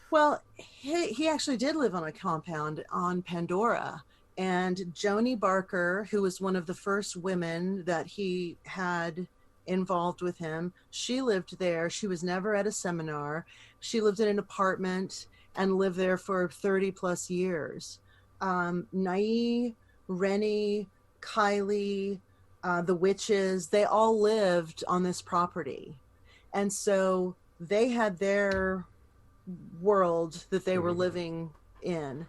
Well, he actually did live on a compound on Pandora. And Joni Barker, who was one of the first women that he had involved with him, she lived there. She was never at a seminar. She lived in an apartment and lived there for 30 plus years. Nai, Rennie, Kylie, the witches, they all lived on this property. And so they had their world that they were living in.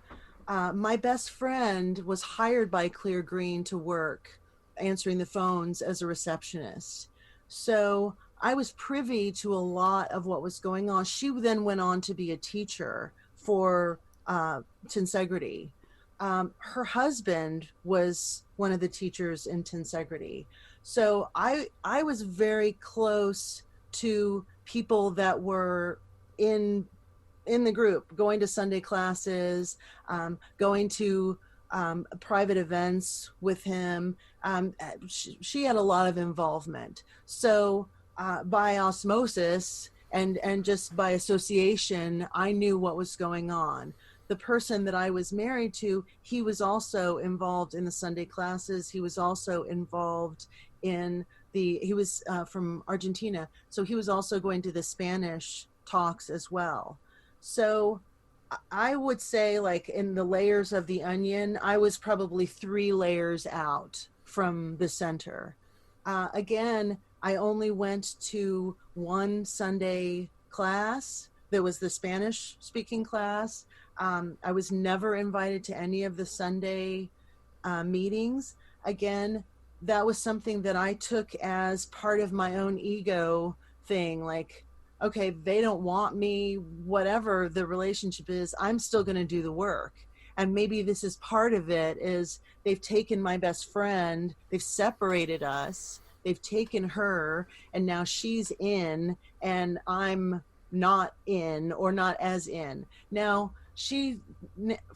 My best friend was hired by Cleargreen to work answering the phones as a receptionist. So I was privy to a lot of what was going on. She then went on to be a teacher for tensegrity. Her husband was one of the teachers in tensegrity. So I was very close to people that were in the group, going to Sunday classes, going to private events with him. She had a lot of involvement. So by osmosis and just by association, I knew what was going on. The person that I was married to, he was also involved in the Sunday classes. He was also involved in he was from Argentina. So he was also going to the Spanish talks as well. So I would say, like, in the layers of the onion, I was probably 3 layers out from the center. Again, I only went to one Sunday class there was the Spanish speaking class. I was never invited to any of the Sunday meetings. Again, that was something that I took as part of my own ego thing. Like, okay, they don't want me, whatever the relationship is, I'm still going to do the work. And maybe this is part of it, is they've taken my best friend, they've separated us, they've taken her, and now she's in and I'm not in, or not as in. Now, she,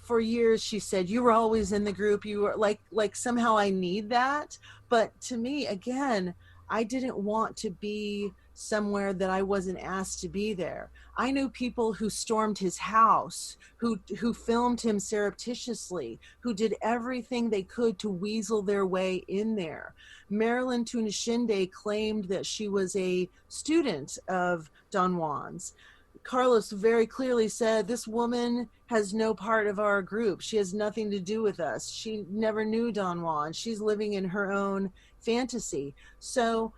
for years, she said, you were always in the group. You were like somehow I need that. But to me, again, I didn't want to be somewhere that I wasn't asked to be there. I knew people who stormed his house, who filmed him surreptitiously, who did everything they could to weasel their way in there. Merilyn Tunneshende claimed that she was a student of Don Juan's. Carlos very clearly said, this woman has no part of our group. She has nothing to do with us. She never knew Don Juan. She's living in her own fantasy. So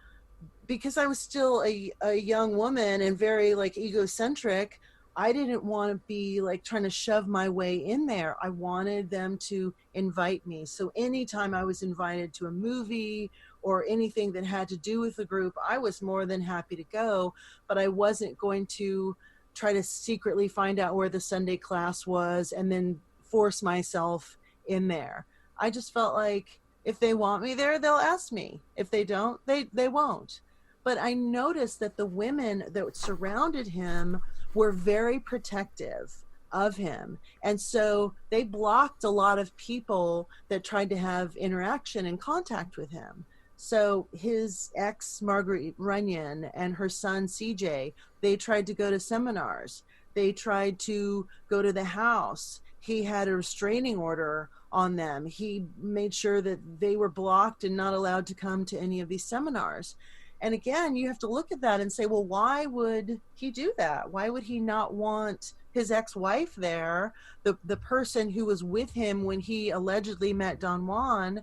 because I was still a young woman and very like egocentric, I didn't want to be like trying to shove my way in there. I wanted them to invite me. So anytime I was invited to a movie or anything that had to do with the group, I was more than happy to go, but I wasn't going to try to secretly find out where the Sunday class was and then force myself in there. I just felt like if they want me there, they'll ask me. If they don't, they won't. But I noticed that the women that surrounded him were very protective of him. And so they blocked a lot of people that tried to have interaction and contact with him. So his ex, Margaret Runyan, and her son, CJ, they tried to go to seminars. They tried to go to the house. He had a restraining order on them. He made sure that they were blocked and not allowed to come to any of these seminars. And again, you have to look at that and say, well, why would he do that? Why would he not want his ex-wife there, the person who was with him when he allegedly met Don Juan,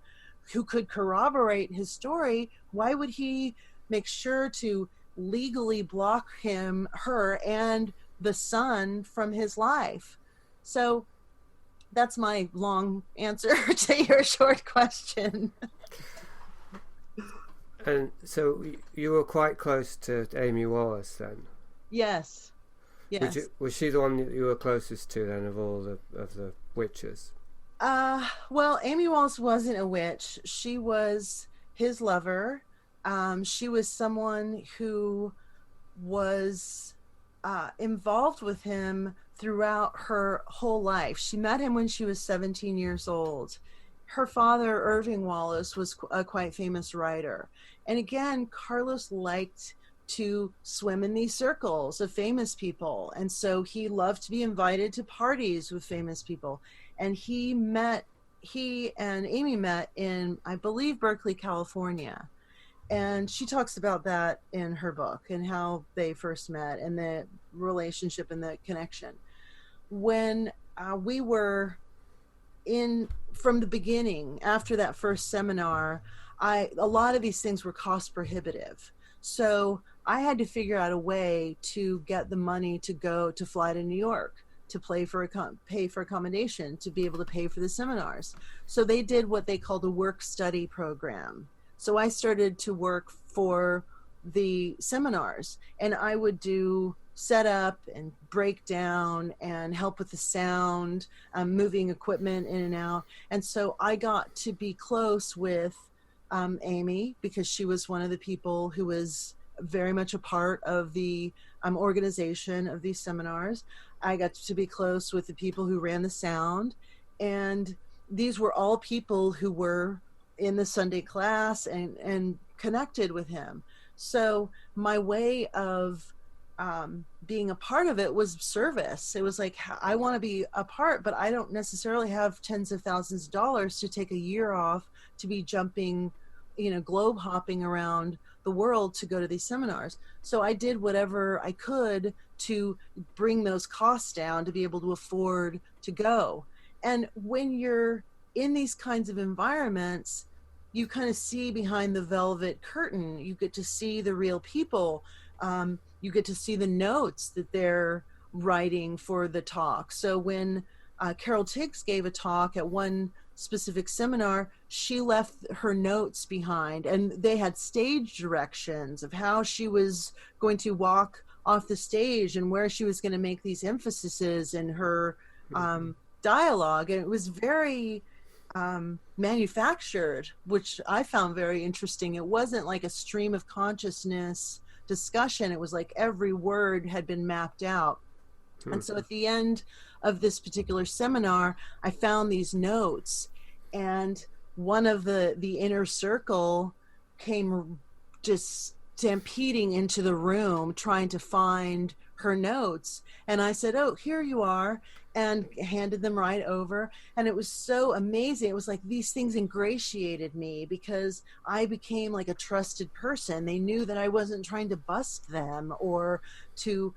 who could corroborate his story? Why would he make sure to legally block her and the son from his life? So that's my long answer to your short question. And so you were quite close to Amy Wallace then? Yes. Yes. Was she the one that you were closest to then of all of the witches? Well, Amy Wallace wasn't a witch. She was his lover. She was someone who was involved with him throughout her whole life. She met him when she was 17 years old. Her father, Irving Wallace, was a quite famous writer. And again, Carlos liked to swim in these circles of famous people. And so he loved to be invited to parties with famous people. And he and Amy met in, I believe, Berkeley, California. And she talks about that in her book and how they first met and the relationship and the connection. When we were from the beginning, after that first seminar, a lot of these things were cost prohibitive. So I had to figure out a way to get the money to fly to New York, to pay for accommodation, to be able to pay for the seminars. So they did what they called a work-study program. So I started to work for the seminars, and I would do set up and break down and help with the sound, moving equipment in and out. And so I got to be close with Amy, because she was one of the people who was very much a part of the organization of these seminars. I got to be close with the people who ran the sound, and these were all people who were in the Sunday class and connected with him. So my way of being a part of it was service. It was like, I want to be a part, but I don't necessarily have tens of thousands of dollars to take a year off to be jumping, globe hopping around the world to go to these seminars. So I did whatever I could to bring those costs down to be able to afford to go. And when you're in these kinds of environments, you kind of see behind the velvet curtain. You get to see the real people. You get to see the notes that they're writing for the talk. So when Carol Tiggs gave a talk at one specific seminar, she left her notes behind, and they had stage directions of how she was going to walk off the stage and where she was going to make these emphases in her dialogue. And it was very manufactured, which I found very interesting. It wasn't like a stream of consciousness discussion. It was like every word had been mapped out. And so at the end of this particular seminar, I found these notes, and one of the inner circle came just stampeding into the room trying to find her notes. And I said, "Oh, here you are," and handed them right over. And it was so amazing. It was like these things ingratiated me because I became like a trusted person. They knew that I wasn't trying to bust them or to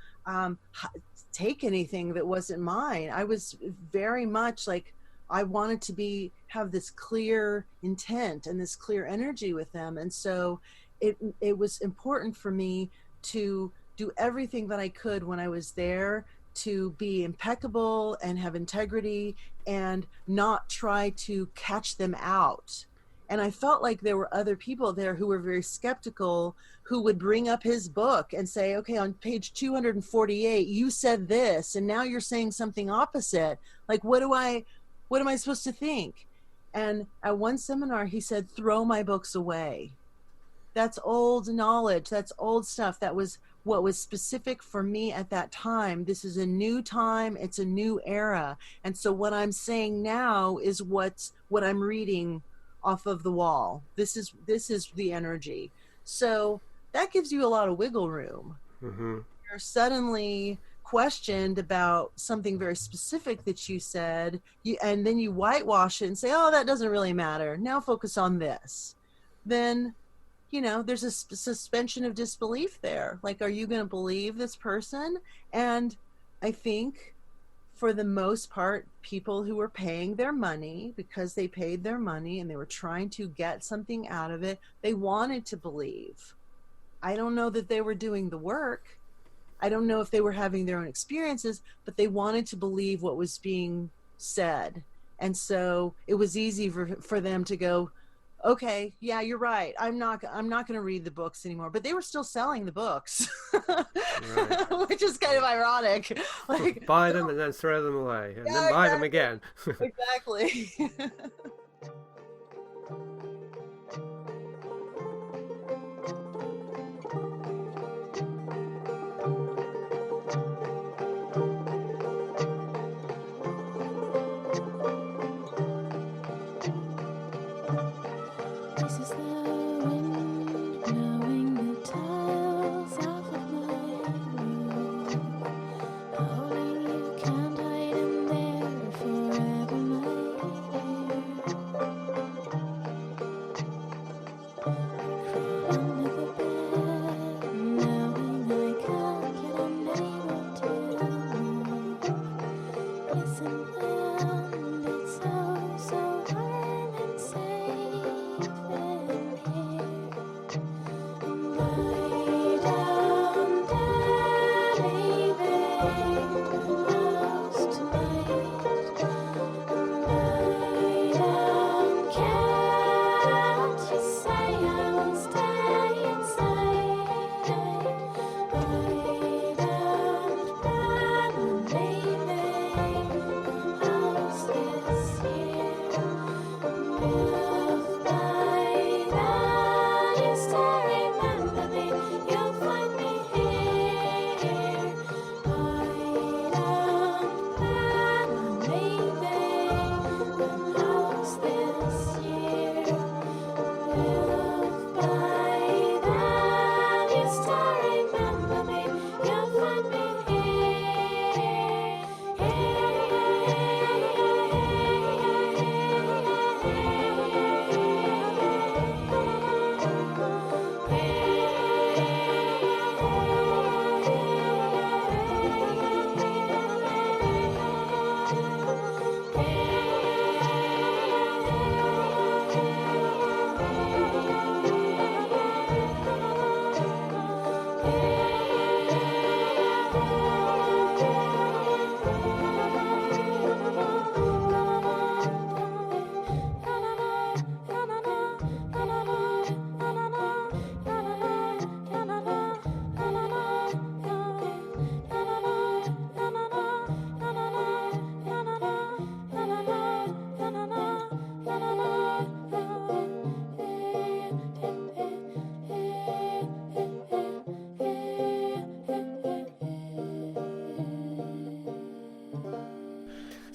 take anything that wasn't mine. I was very much like, I wanted to have this clear intent and this clear energy with them. And so it was important for me to do everything that I could when I was there to be impeccable and have integrity and not try to catch them out. And I felt like there were other people there who were very skeptical, who would bring up his book and say, "Okay, on page 248, you said this, and now you're saying something opposite. Like, what am I supposed to think?" And at one seminar, he said, "Throw my books away. That's old knowledge. That's old stuff. That was what was specific for me at that time. This is a new time. It's a new era. And so what I'm saying now is what I'm reading off of the wall. This is the energy." So that gives you a lot of wiggle room. Mm-hmm. You're suddenly questioned about something very specific that you said, and then you whitewash it and say, "Oh, that doesn't really matter. Now focus on this." Then, there's a suspension of disbelief there. Like, are you going to believe this person? And I think for the most part, people who were paying their money because they paid their money and they were trying to get something out of it, they wanted to believe. I don't know that they were doing the work. I don't know if they were having their own experiences, but they wanted to believe what was being said. And so it was easy for them to go, "Okay, yeah, you're right. I'm not going to read the books anymore." But they were still selling the books, Right. which is kind of ironic. Like, buy them and then throw them away, and then buy them again. Exactly. This is the wind blowing the tiles off of my roof. Howling, you can't hide in there forever, my dear. Crawl under the bed, knowing I can't get unable to move. Listen, and it's so warm and safe in here.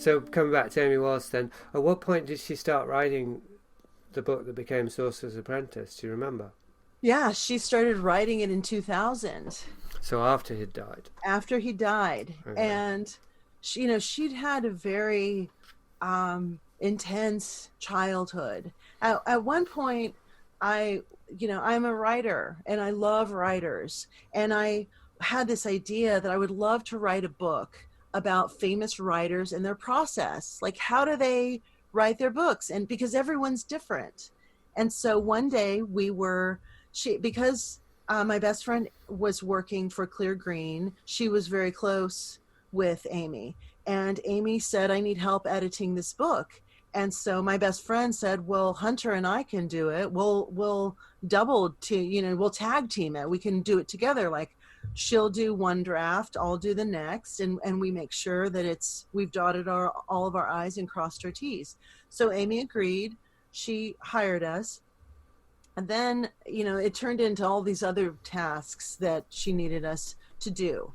So coming back to Amy Wallace then, at what point did she start writing the book that became Sorcerer's Apprentice? Do you remember? Yeah, she started writing it in 2000. So after he'd died. After he died. Okay. And she, she'd had a very intense childhood. At one point, I'm a writer and I love writers. And I had this idea that I would love to write a book about famous writers and their process. Like, how do they write their books? And because everyone's different. And so one day because my best friend was working for Cleargreen, she was very close with Amy. And Amy said, I need help editing this book. And so my best friend said, well, Hunter and I can do it. We'll we'll tag team it. We can do it together. Like, she'll do one draft, I'll do the next. And we make sure that we've dotted all of our I's and crossed our T's. So Amy agreed. She hired us. And then, it turned into all these other tasks that she needed us to do.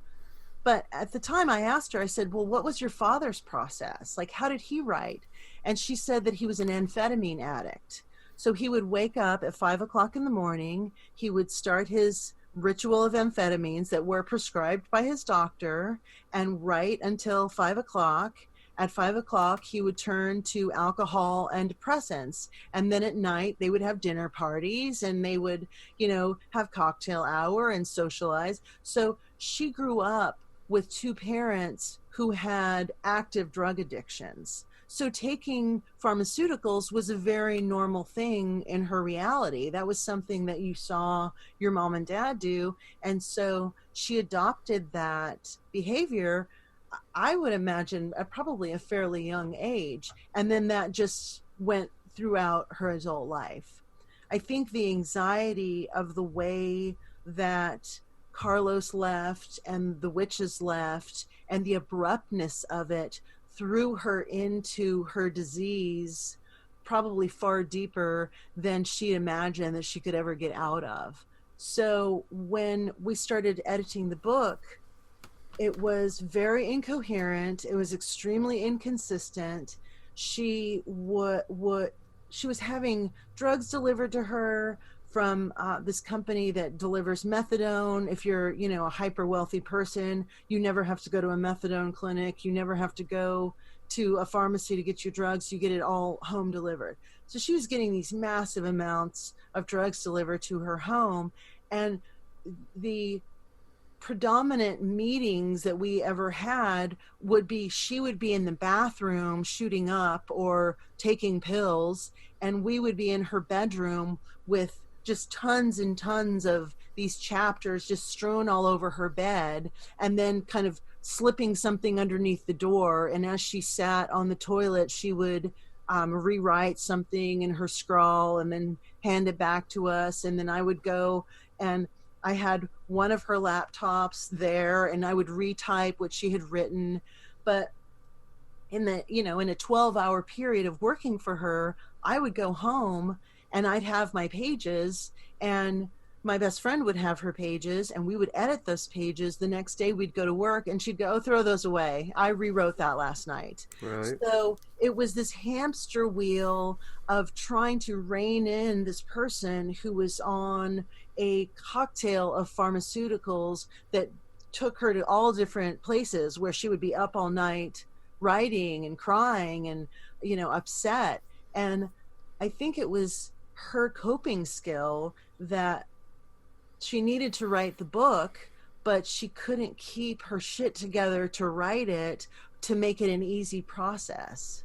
But at the time I asked her, I said, well, what was your father's process? Like, how did he write? And she said that he was an amphetamine addict. So he would wake up at 5 o'clock in the morning. He would start his ritual of amphetamines that were prescribed by his doctor and write until 5 o'clock. At 5 o'clock, he would turn to alcohol and depressants. And then at night, they would have dinner parties and they would, have cocktail hour and socialize. So she grew up with two parents who had active drug addictions. So taking pharmaceuticals was a very normal thing in her reality. That was something that you saw your mom and dad do. And so she adopted that behavior, I would imagine, at probably a fairly young age. And then that just went throughout her adult life. I think the anxiety of the way that Carlos left and the witches left and the abruptness of it threw her into her disease probably far deeper than she imagined that she could ever get out of. So when we started editing the book, it was very incoherent. It was extremely inconsistent. She was having drugs delivered to her from this company that delivers methadone. If you're, a hyper wealthy person, you never have to go to a methadone clinic. You never have to go to a pharmacy to get your drugs. You get it all home delivered. So she was getting these massive amounts of drugs delivered to her home. And the predominant meetings that we ever had would be, she would be in the bathroom shooting up or taking pills, and we would be in her bedroom with just tons and tons of these chapters just strewn all over her bed, and then kind of slipping something underneath the door. And as she sat on the toilet, she would rewrite something in her scrawl and then hand it back to us. And then I would go, and I had one of her laptops there, and I would retype what she had written. But in a 12-hour period of working for her, I would go home and I'd have my pages, and my best friend would have her pages, and we would edit those pages. The next day we'd go to work and she'd go, oh, throw those away. I rewrote that last night. Right. So it was this hamster wheel of trying to rein in this person who was on a cocktail of pharmaceuticals that took her to all different places where she would be up all night writing and crying and, upset. And I think it was her coping skill that she needed to write the book, but she couldn't keep her shit together to write it, to make it an easy process.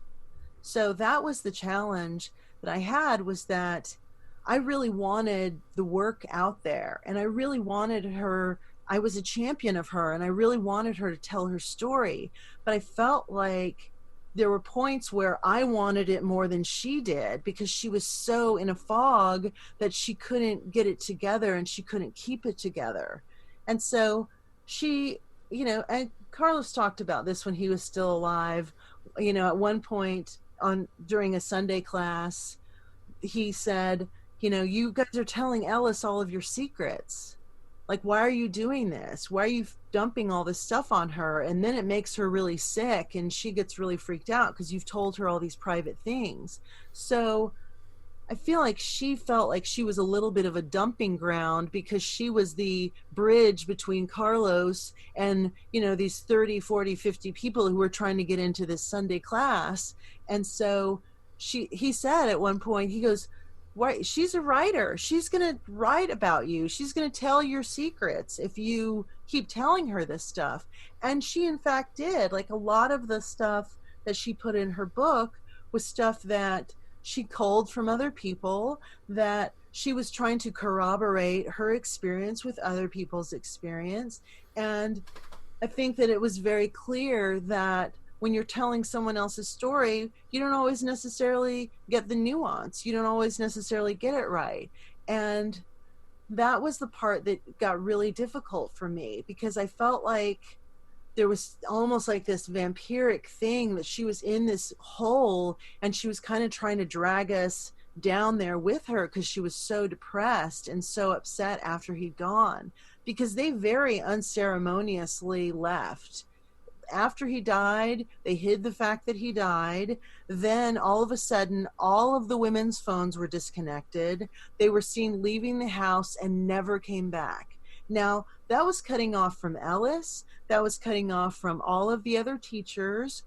So that was the challenge that I had, was that I really wanted the work out there, and I really wanted her, I was a champion of her, and I really wanted her to tell her story. But I felt like there were points where I wanted it more than she did, because she was so in a fog that she couldn't get it together and she couldn't keep it together. And so she, and Carlos talked about this when he was still alive. At one point during a Sunday class, he said, you guys are telling Ellis all of your secrets. like, why are you doing this? Why are you dumping all this stuff on her? And then it makes her really sick, and she gets really freaked out because you've told her all these private things. So I feel like she felt like she was a little bit of a dumping ground because she was the bridge between Carlos and, you know, these 30, 40, 50 people who were trying to get into this Sunday class. And so he said at one point, he goes, "Why, she's a writer. She's going to write about you. She's going to tell your secrets if you keep telling her this stuff." And she, in fact, did. Like, a lot of the stuff that she put in her book was stuff that she culled from other people, that she was trying to corroborate her experience with other people's experience. And I think that it was very clear that when you're telling someone else's story, you don't always necessarily get the nuance. You don't always necessarily get it right. And that was the part that got really difficult for me, because I felt like there was almost like this vampiric thing, that she was in this hole and she was kind of trying to drag us down there with her because she was so depressed and so upset after he'd gone, because they very unceremoniously left. After he died, they hid the fact that he died. Then all of a sudden, all of the women's phones were disconnected. They were seen leaving the house and never came back. Now, that was cutting off from Ellis. That was cutting off from all of the other teachers,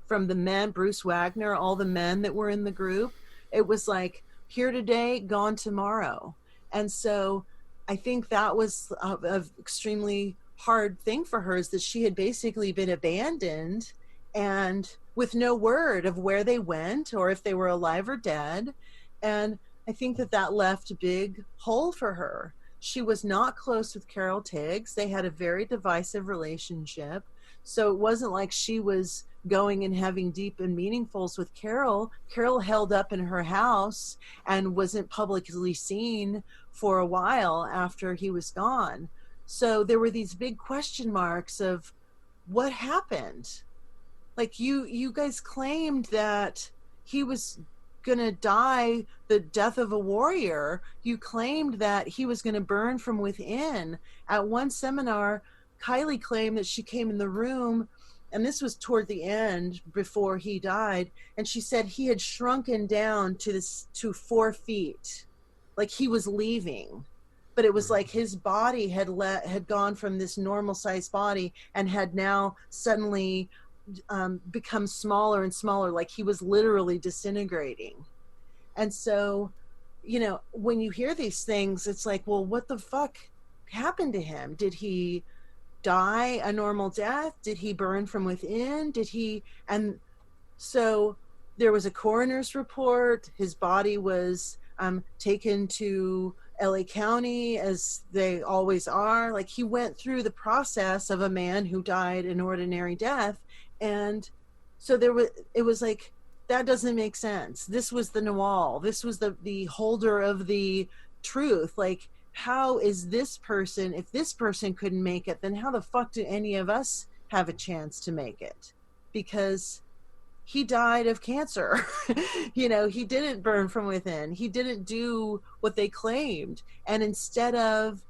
from the men, Bruce Wagner, all the men that were in the group. It was like, here today, gone tomorrow. And so I think that was a extremely hard thing for her, is that she had basically been abandoned and with no word of where they went or if they were alive or dead. And I think that that left a big hole for her. She was not close with Carol Tiggs. They had a very divisive relationship. So it wasn't like she was going and having deep and meaningfuls with Carol. Carol held up in her house and wasn't publicly seen for a while after he was gone. So there were these big question marks of what happened. Like, you guys claimed that he was going to die the death of a warrior. You claimed that he was going to burn from within. At one seminar, Kylie claimed that she came in the room, and this was toward the end before he died, and she said he had shrunken down to 4 feet, like he was leaving. But it was like his body had gone from this normal sized body and had now suddenly become smaller and smaller, like he was literally disintegrating. And so, you know, when you hear these things, it's like, well, what the fuck happened to him? Did he die a normal death? Did he burn from within? And so there was a coroner's report. His body was taken to LA County, as they always are. Like, he went through the process of a man who died an ordinary death. And so it was like, that doesn't make sense. This was the Nagual. This was the holder of the truth. Like, how is this person, if this person couldn't make it, then how the fuck do any of us have a chance to make it? Because he died of cancer. You know, he didn't burn from within. He didn't do what they claimed. And instead of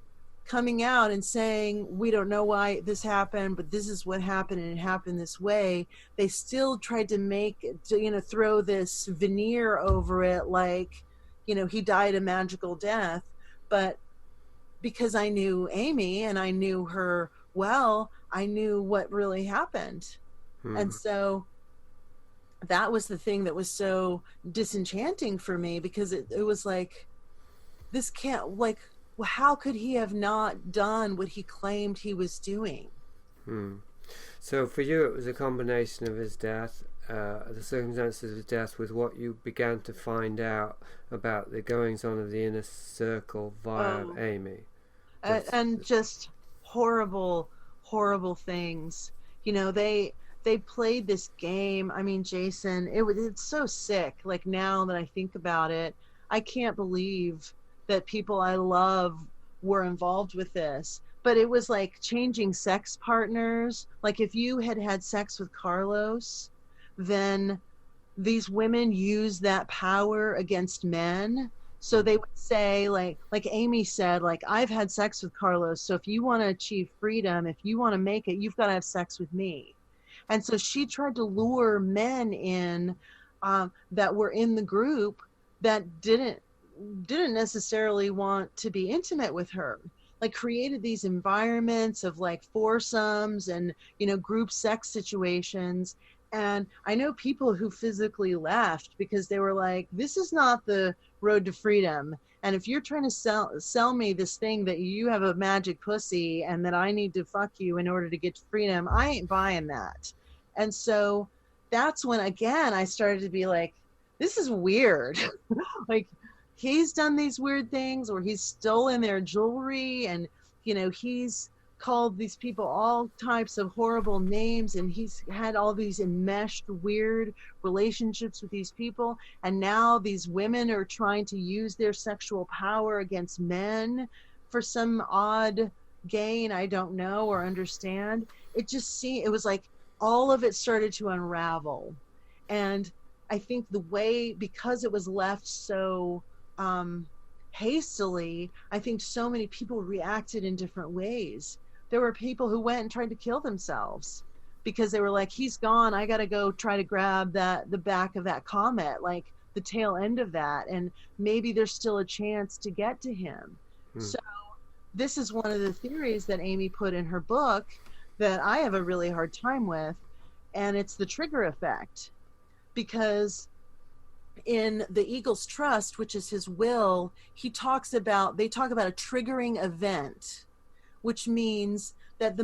coming out and saying, we don't know why this happened, but this is what happened and it happened this way, they still tried to throw this veneer over it, like, you know, he died a magical death. But because I knew Amy and I knew her well, I knew what really happened. And so that was the thing that was so disenchanting for me, because it was like, this can't, like, how could he have not done what he claimed he was doing? So for you, it was a combination of his death, the circumstances of his death, with what you began to find out about the goings on of the inner circle via Amy. And just horrible, horrible things. You know, they played this game. I mean, Jason, it's so sick. Like, now that I think about it, I can't believe that people I love were involved with this. But it was like changing sex partners. Like, if you had sex with Carlos, then these women used that power against men So they would say, like Amy said, like, I've had sex with Carlos, so if you want to achieve freedom, if you want to make it, you've got to have sex with me. And so she tried to lure men in that were in the group that didn't necessarily want to be intimate with her, like created these environments of like foursomes and, you know, group sex situations. And I know people who physically left because they were like, this is not the road to freedom. And if you're trying to sell me this thing that you have a magic pussy and that I need to fuck you in order to get to freedom, I ain't buying that. And so that's when, again, I started to be like, this is weird. Like, he's done these weird things where he's stolen their jewelry and, you know, he's called these people all types of horrible names, and he's had all these enmeshed weird relationships with these people, and now these women are trying to use their sexual power against men for some odd gain I don't know or understand. It was like all of it started to unravel. And I think the way, because it was left so hastily, I think so many people reacted in different ways. There were people who went and tried to kill themselves because they were like, he's gone, I got to go try to grab the back of that comet, like the tail end of that, and maybe there's still a chance to get to him. So this is one of the theories that Amy put in her book that I have a really hard time with, and it's the trigger effect. Because in the Eagle's Trust, which is his will, they talk about a triggering event, which means that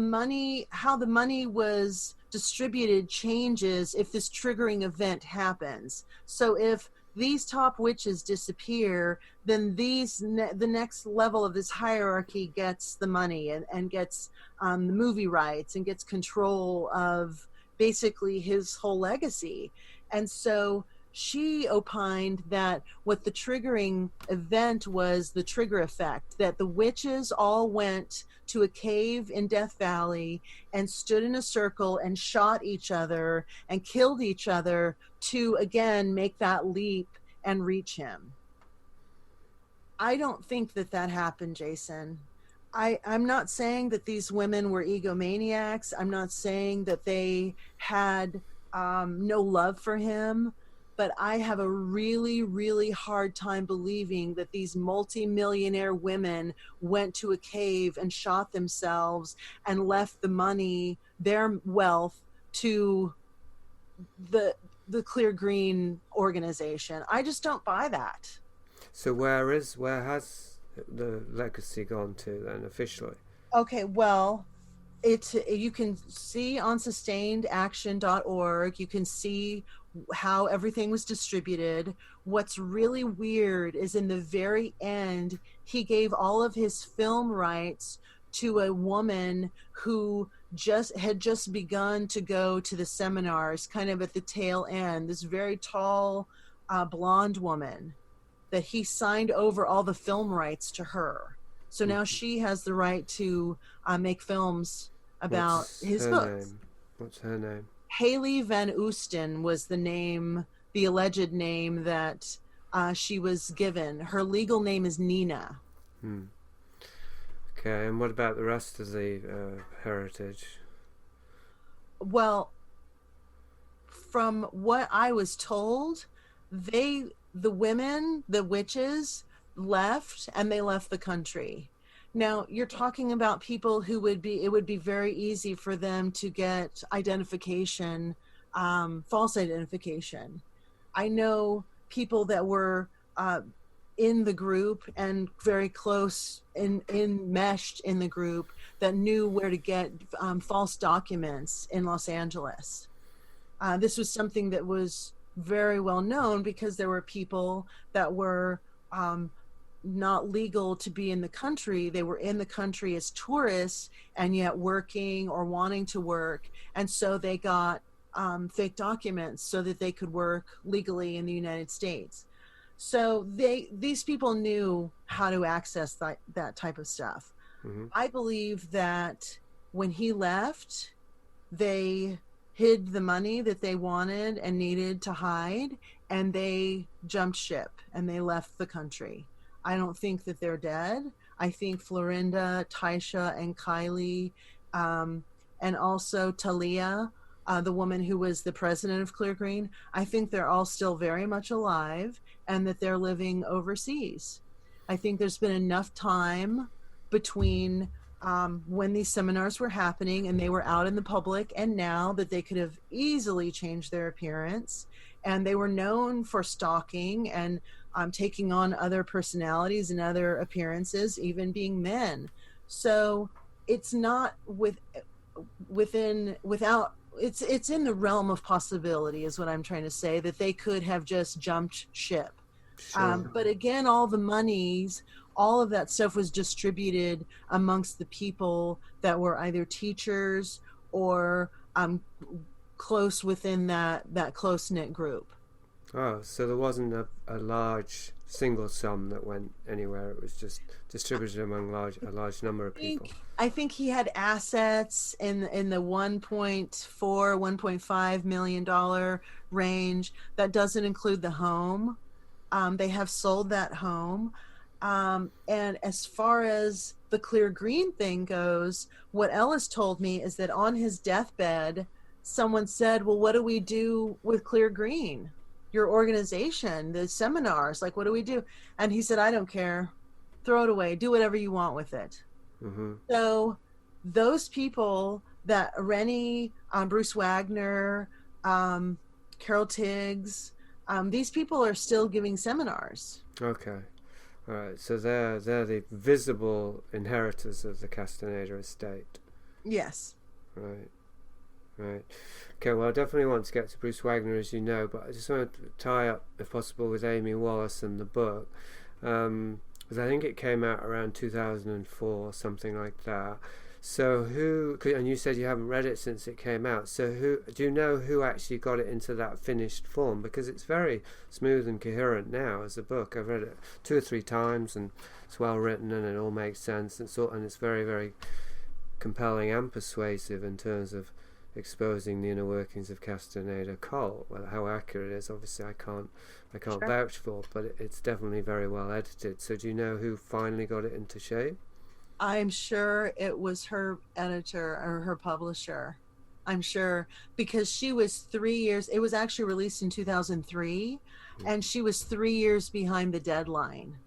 how the money was distributed changes if this triggering event happens. So if these top witches disappear, then the next level of this hierarchy gets the money and gets the movie rights and gets control of basically his whole legacy. And so she opined that what the triggering event was the trigger effect, that the witches all went to a cave in Death Valley and stood in a circle and shot each other and killed each other to, again, make that leap and reach him. I don't think that happened, Jason. I'm not saying that these women were egomaniacs. I'm not saying that they had no love for him. But I have a really, really hard time believing that these multi-millionaire women went to a cave and shot themselves and left the money, their wealth, to the Cleargreen organization. I just don't buy that. So where has the legacy gone to then officially? Okay, well, you can see on sustainedaction.org. You can see how everything was distributed. What's really weird is in the very end, he gave all of his film rights to a woman who had just begun to go to the seminars, kind of at the tail end, this very tall blonde woman, that he signed over all the film rights to her. So now she has the right to make films about his books. What's her name? Haley Van Oosten was the alleged name that she was given. Her legal name is Nina. Okay, and what about the rest of the heritage? Well, from what I was told, the women, the witches, left, and they left the country. Now, you're talking about people who it would be very easy for them to get identification, false identification. I know people that were in the group and very close, enmeshed in the group, that knew where to get false documents in Los Angeles. This was something that was very well known because there were people that were not legal to be in the country. They were in the country as tourists and yet working or wanting to work. And so they got fake documents so that they could work legally in the United States. So these people knew how to access that type of stuff. I believe that when he left, they hid the money that they wanted and needed to hide, and they jumped ship and they left the country. I don't think that they're dead. I think Florinda, Taisha, and Kylie, and also Talia, the woman who was the president of Cleargreen, I think they're all still very much alive and that they're living overseas. I think there's been enough time between when these seminars were happening and they were out in the public and now that they could have easily changed their appearance. And they were known for stalking and taking on other personalities and other appearances, even being men. So it's not it's in the realm of possibility, is what I'm trying to say, that they could have just jumped ship. Sure. But again, all the monies, all of that stuff was distributed amongst the people that were either teachers or close within that close-knit group. Oh, so there wasn't a large single sum that went anywhere. It was just distributed among a large number of people. I think he had assets in the $1.5 million range. That doesn't include the home. They have sold that home. And as far as the Cleargreen thing goes, what Ellis told me is that on his deathbed, someone said, well, what do we do with Cleargreen? Your organization, the seminars, like, what do we do? And he said, I don't care. Throw it away. Do whatever you want with it. Mm-hmm. So those people, that Rennie, Bruce Wagner, Carol Tiggs, these people are still giving seminars. Okay. All right. So they're the visible inheritors of the Castaneda estate. Yes. Right. Right. Okay, well, I definitely want to get to Bruce Wagner, as you know, but I just want to tie up, if possible, with Amy Wallace and the book, because I think it came out around 2004, something like that. So and you said you haven't read it since it came out, so do you know who actually got it into that finished form? Because it's very smooth and coherent now as a book. I've read it 2 or 3 times, and it's well written, and it all makes sense, and it's very, very compelling and persuasive in terms of exposing the inner workings of Castaneda cult. Well, how accurate it is, obviously, I can't Sure. vouch for, but it's definitely very well edited. So do you know who finally got it into shape? I'm sure it was her editor or her publisher. I'm sure, because she was 3 years, it was actually released in 2003, and she was 3 years behind the deadline.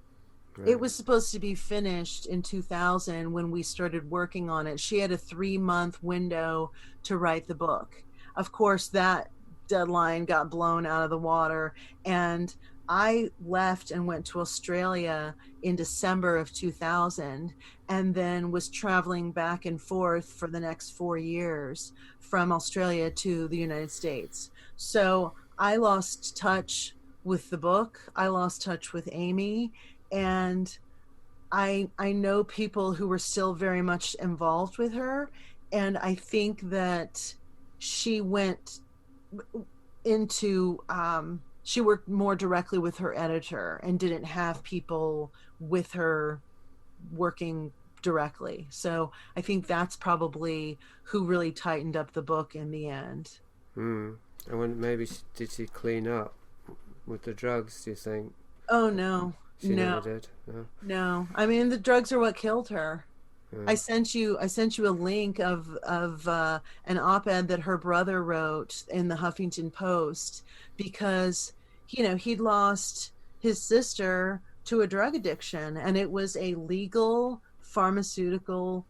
Right. It was supposed to be finished in 2000 when we started working on it. She had a 3-month window to write the book. Of course, that deadline got blown out of the water, and I left and went to Australia in December of 2000, and then was traveling back and forth for the next 4 years from Australia to the United States. So I lost touch with the book. I lost touch with Amy. And I know people who were still very much involved with her, and I think that she went into she worked more directly with her editor and didn't have people with her working directly. So I think that's probably who really tightened up the book in the end. I wonder, maybe did she clean up with the drugs, do you think? Oh no. She No. never did. No. I mean, the drugs are what killed her. Yeah. I sent you a link of an op-ed that her brother wrote in the Huffington Post, because he'd lost his sister to a drug addiction, and it was a legal pharmaceutical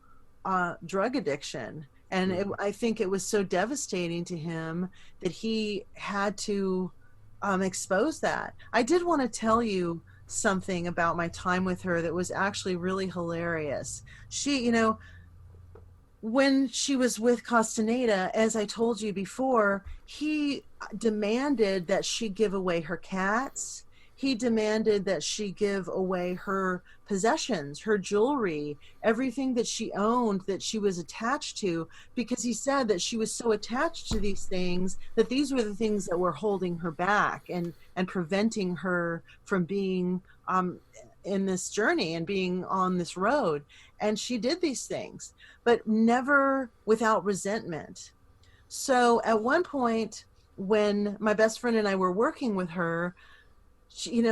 drug addiction, and I think it was so devastating to him that he had to expose that. I did want to tell you something about my time with her that was actually really hilarious. She, when she was with Castaneda, as I told you before, he demanded that she give away her cats. He demanded that she give away her possessions, her jewelry, everything that she owned, that she was attached to, because he said that she was so attached to these things that these were the things that were holding her back and preventing her from being in this journey and being on this road. And she did these things, but never without resentment. So at one point, when my best friend and I were working with her, she,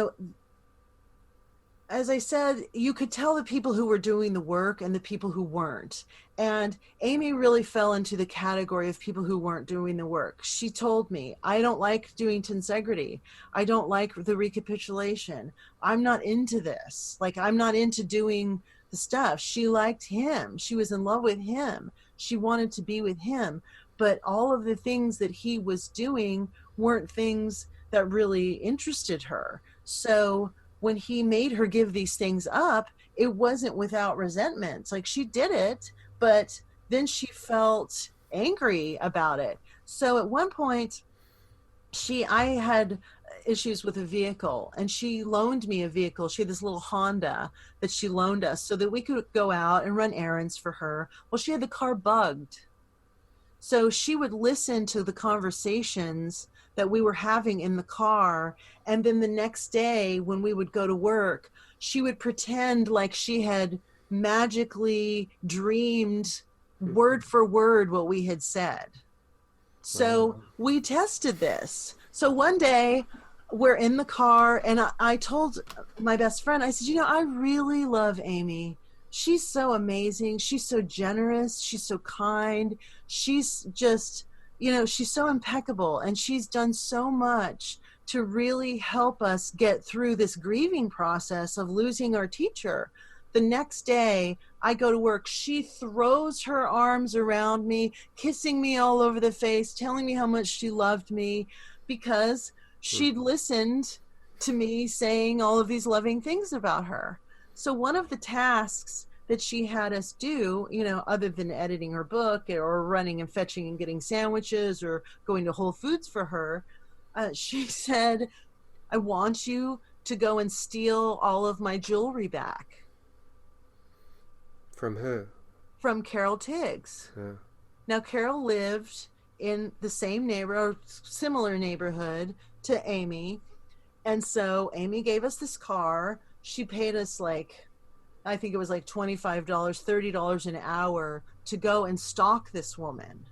as I said, you could tell the people who were doing the work and the people who weren't. And Amy really fell into the category of people who weren't doing the work. She told me, I don't like doing tensegrity. I don't like the recapitulation. I'm not into this. Like, I'm not into doing the stuff. She liked him. She was in love with him. She wanted to be with him. But all of the things that he was doing weren't things that really interested her. So when he made her give these things up, it wasn't without resentment. Like, she did it, but then she felt angry about it. So at one point, I had issues with a vehicle, and she loaned me a vehicle. She had this little Honda that she loaned us so that we could go out and run errands for her. Well, she had the car bugged. So she would listen to the conversations that we were having in the car. And then the next day when we would go to work, she would pretend like she had magically dreamed word for word what we had said. So we tested this. So one day we're in the car, and I told my best friend, I said, you know, I really love Amy. She's so amazing. She's so generous. She's so kind. She's just, you know, she's so impeccable, and she's done so much to really help us get through this grieving process of losing our teacher. The next day I go to work, she throws her arms around me, kissing me all over the face, telling me how much she loved me, because she'd listened to me saying all of these loving things about her. So one of the tasks that she had us do, you know, other than editing her book or running and fetching and getting sandwiches or going to Whole Foods for her, she said, I want you to go and steal all of my jewelry back. From who? From Carol Tiggs. Yeah. Now, Carol lived in the same neighborhood, or similar neighborhood to Amy. And so Amy gave us this car. She paid us I think it was like $25, $30 an hour to go and stalk this woman.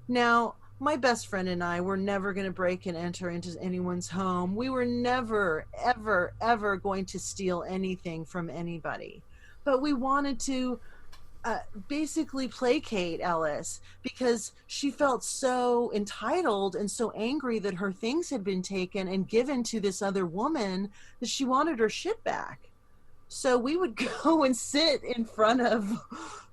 Now, my best friend and I were never going to break and enter into anyone's home. We were never, ever, ever going to steal anything from anybody. But we wanted to basically placate Ellis, because she felt so entitled and so angry that her things had been taken and given to this other woman that she wanted her shit back. So we would go and sit in front of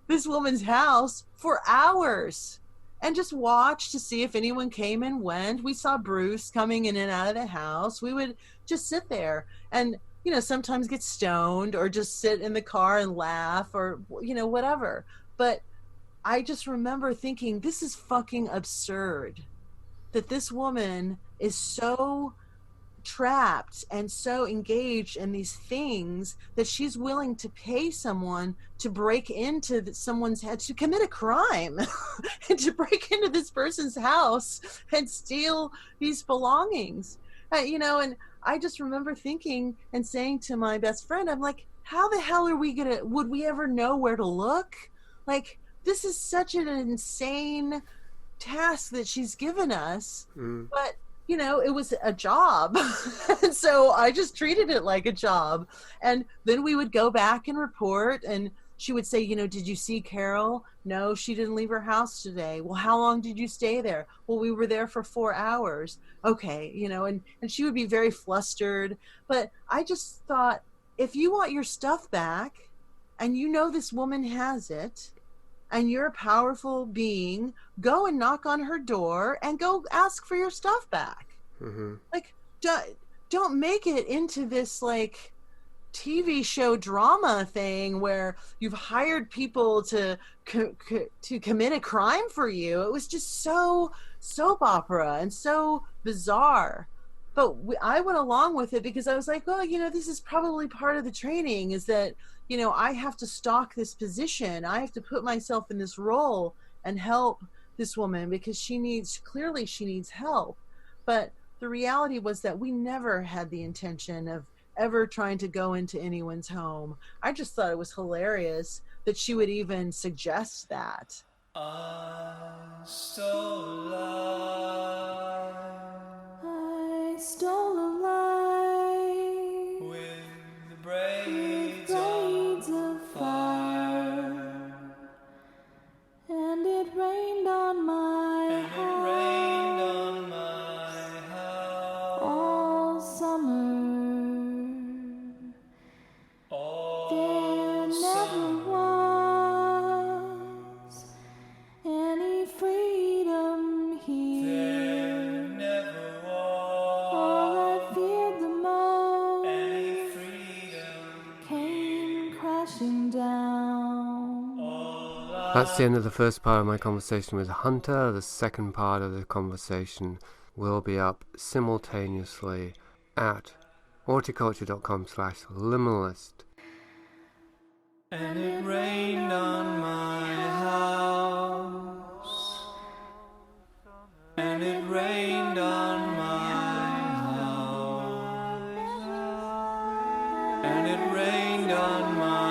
this woman's house for hours and just watch to see if anyone came and went. We saw Bruce coming in and out of the house. We would just sit there and, you know, sometimes get stoned or just sit in the car and laugh or, you know, whatever. But I just remember thinking, this is fucking absurd that this woman is so trapped and so engaged in these things that she's willing to pay someone to break into someone's head, to commit a crime and to break into this person's house and steal these belongings. You know, and I just remember thinking and saying to my best friend, I'm like, how the hell are we would we ever know where to look? Like, this is such an insane task that she's given us. But you know, it was a job. And so I just treated it like a job. And then we would go back and report, and she would say, you know, did you see Carol? No, she didn't leave her house today. Well, how long did you stay there? Well, we were there for 4 hours. Okay, you know, and she would be very flustered. But I just thought, if you want your stuff back, and you know this woman has it, and you're a powerful being, go and knock on her door and go ask for your stuff back. Mm-hmm. Like, don't make it into this like TV show drama thing where you've hired people to commit a crime for you. It was just so soap opera and so bizarre. But I went along with it because I was like, well, you know, this is probably part of the training, is that, you know, I have to stalk this position. I have to put myself in this role and help this woman because she needs help. But the reality was that we never had the intention of ever trying to go into anyone's home. I just thought it was hilarious that she would even suggest that. I stole a lie. I stole a lie With the brave crashing down. That's the end of the first part of my conversation with Hunter. The second part of the conversation will be up simultaneously at horticulture.com/liminalist. And it rained on my house. And it rained on my house. And it rained on my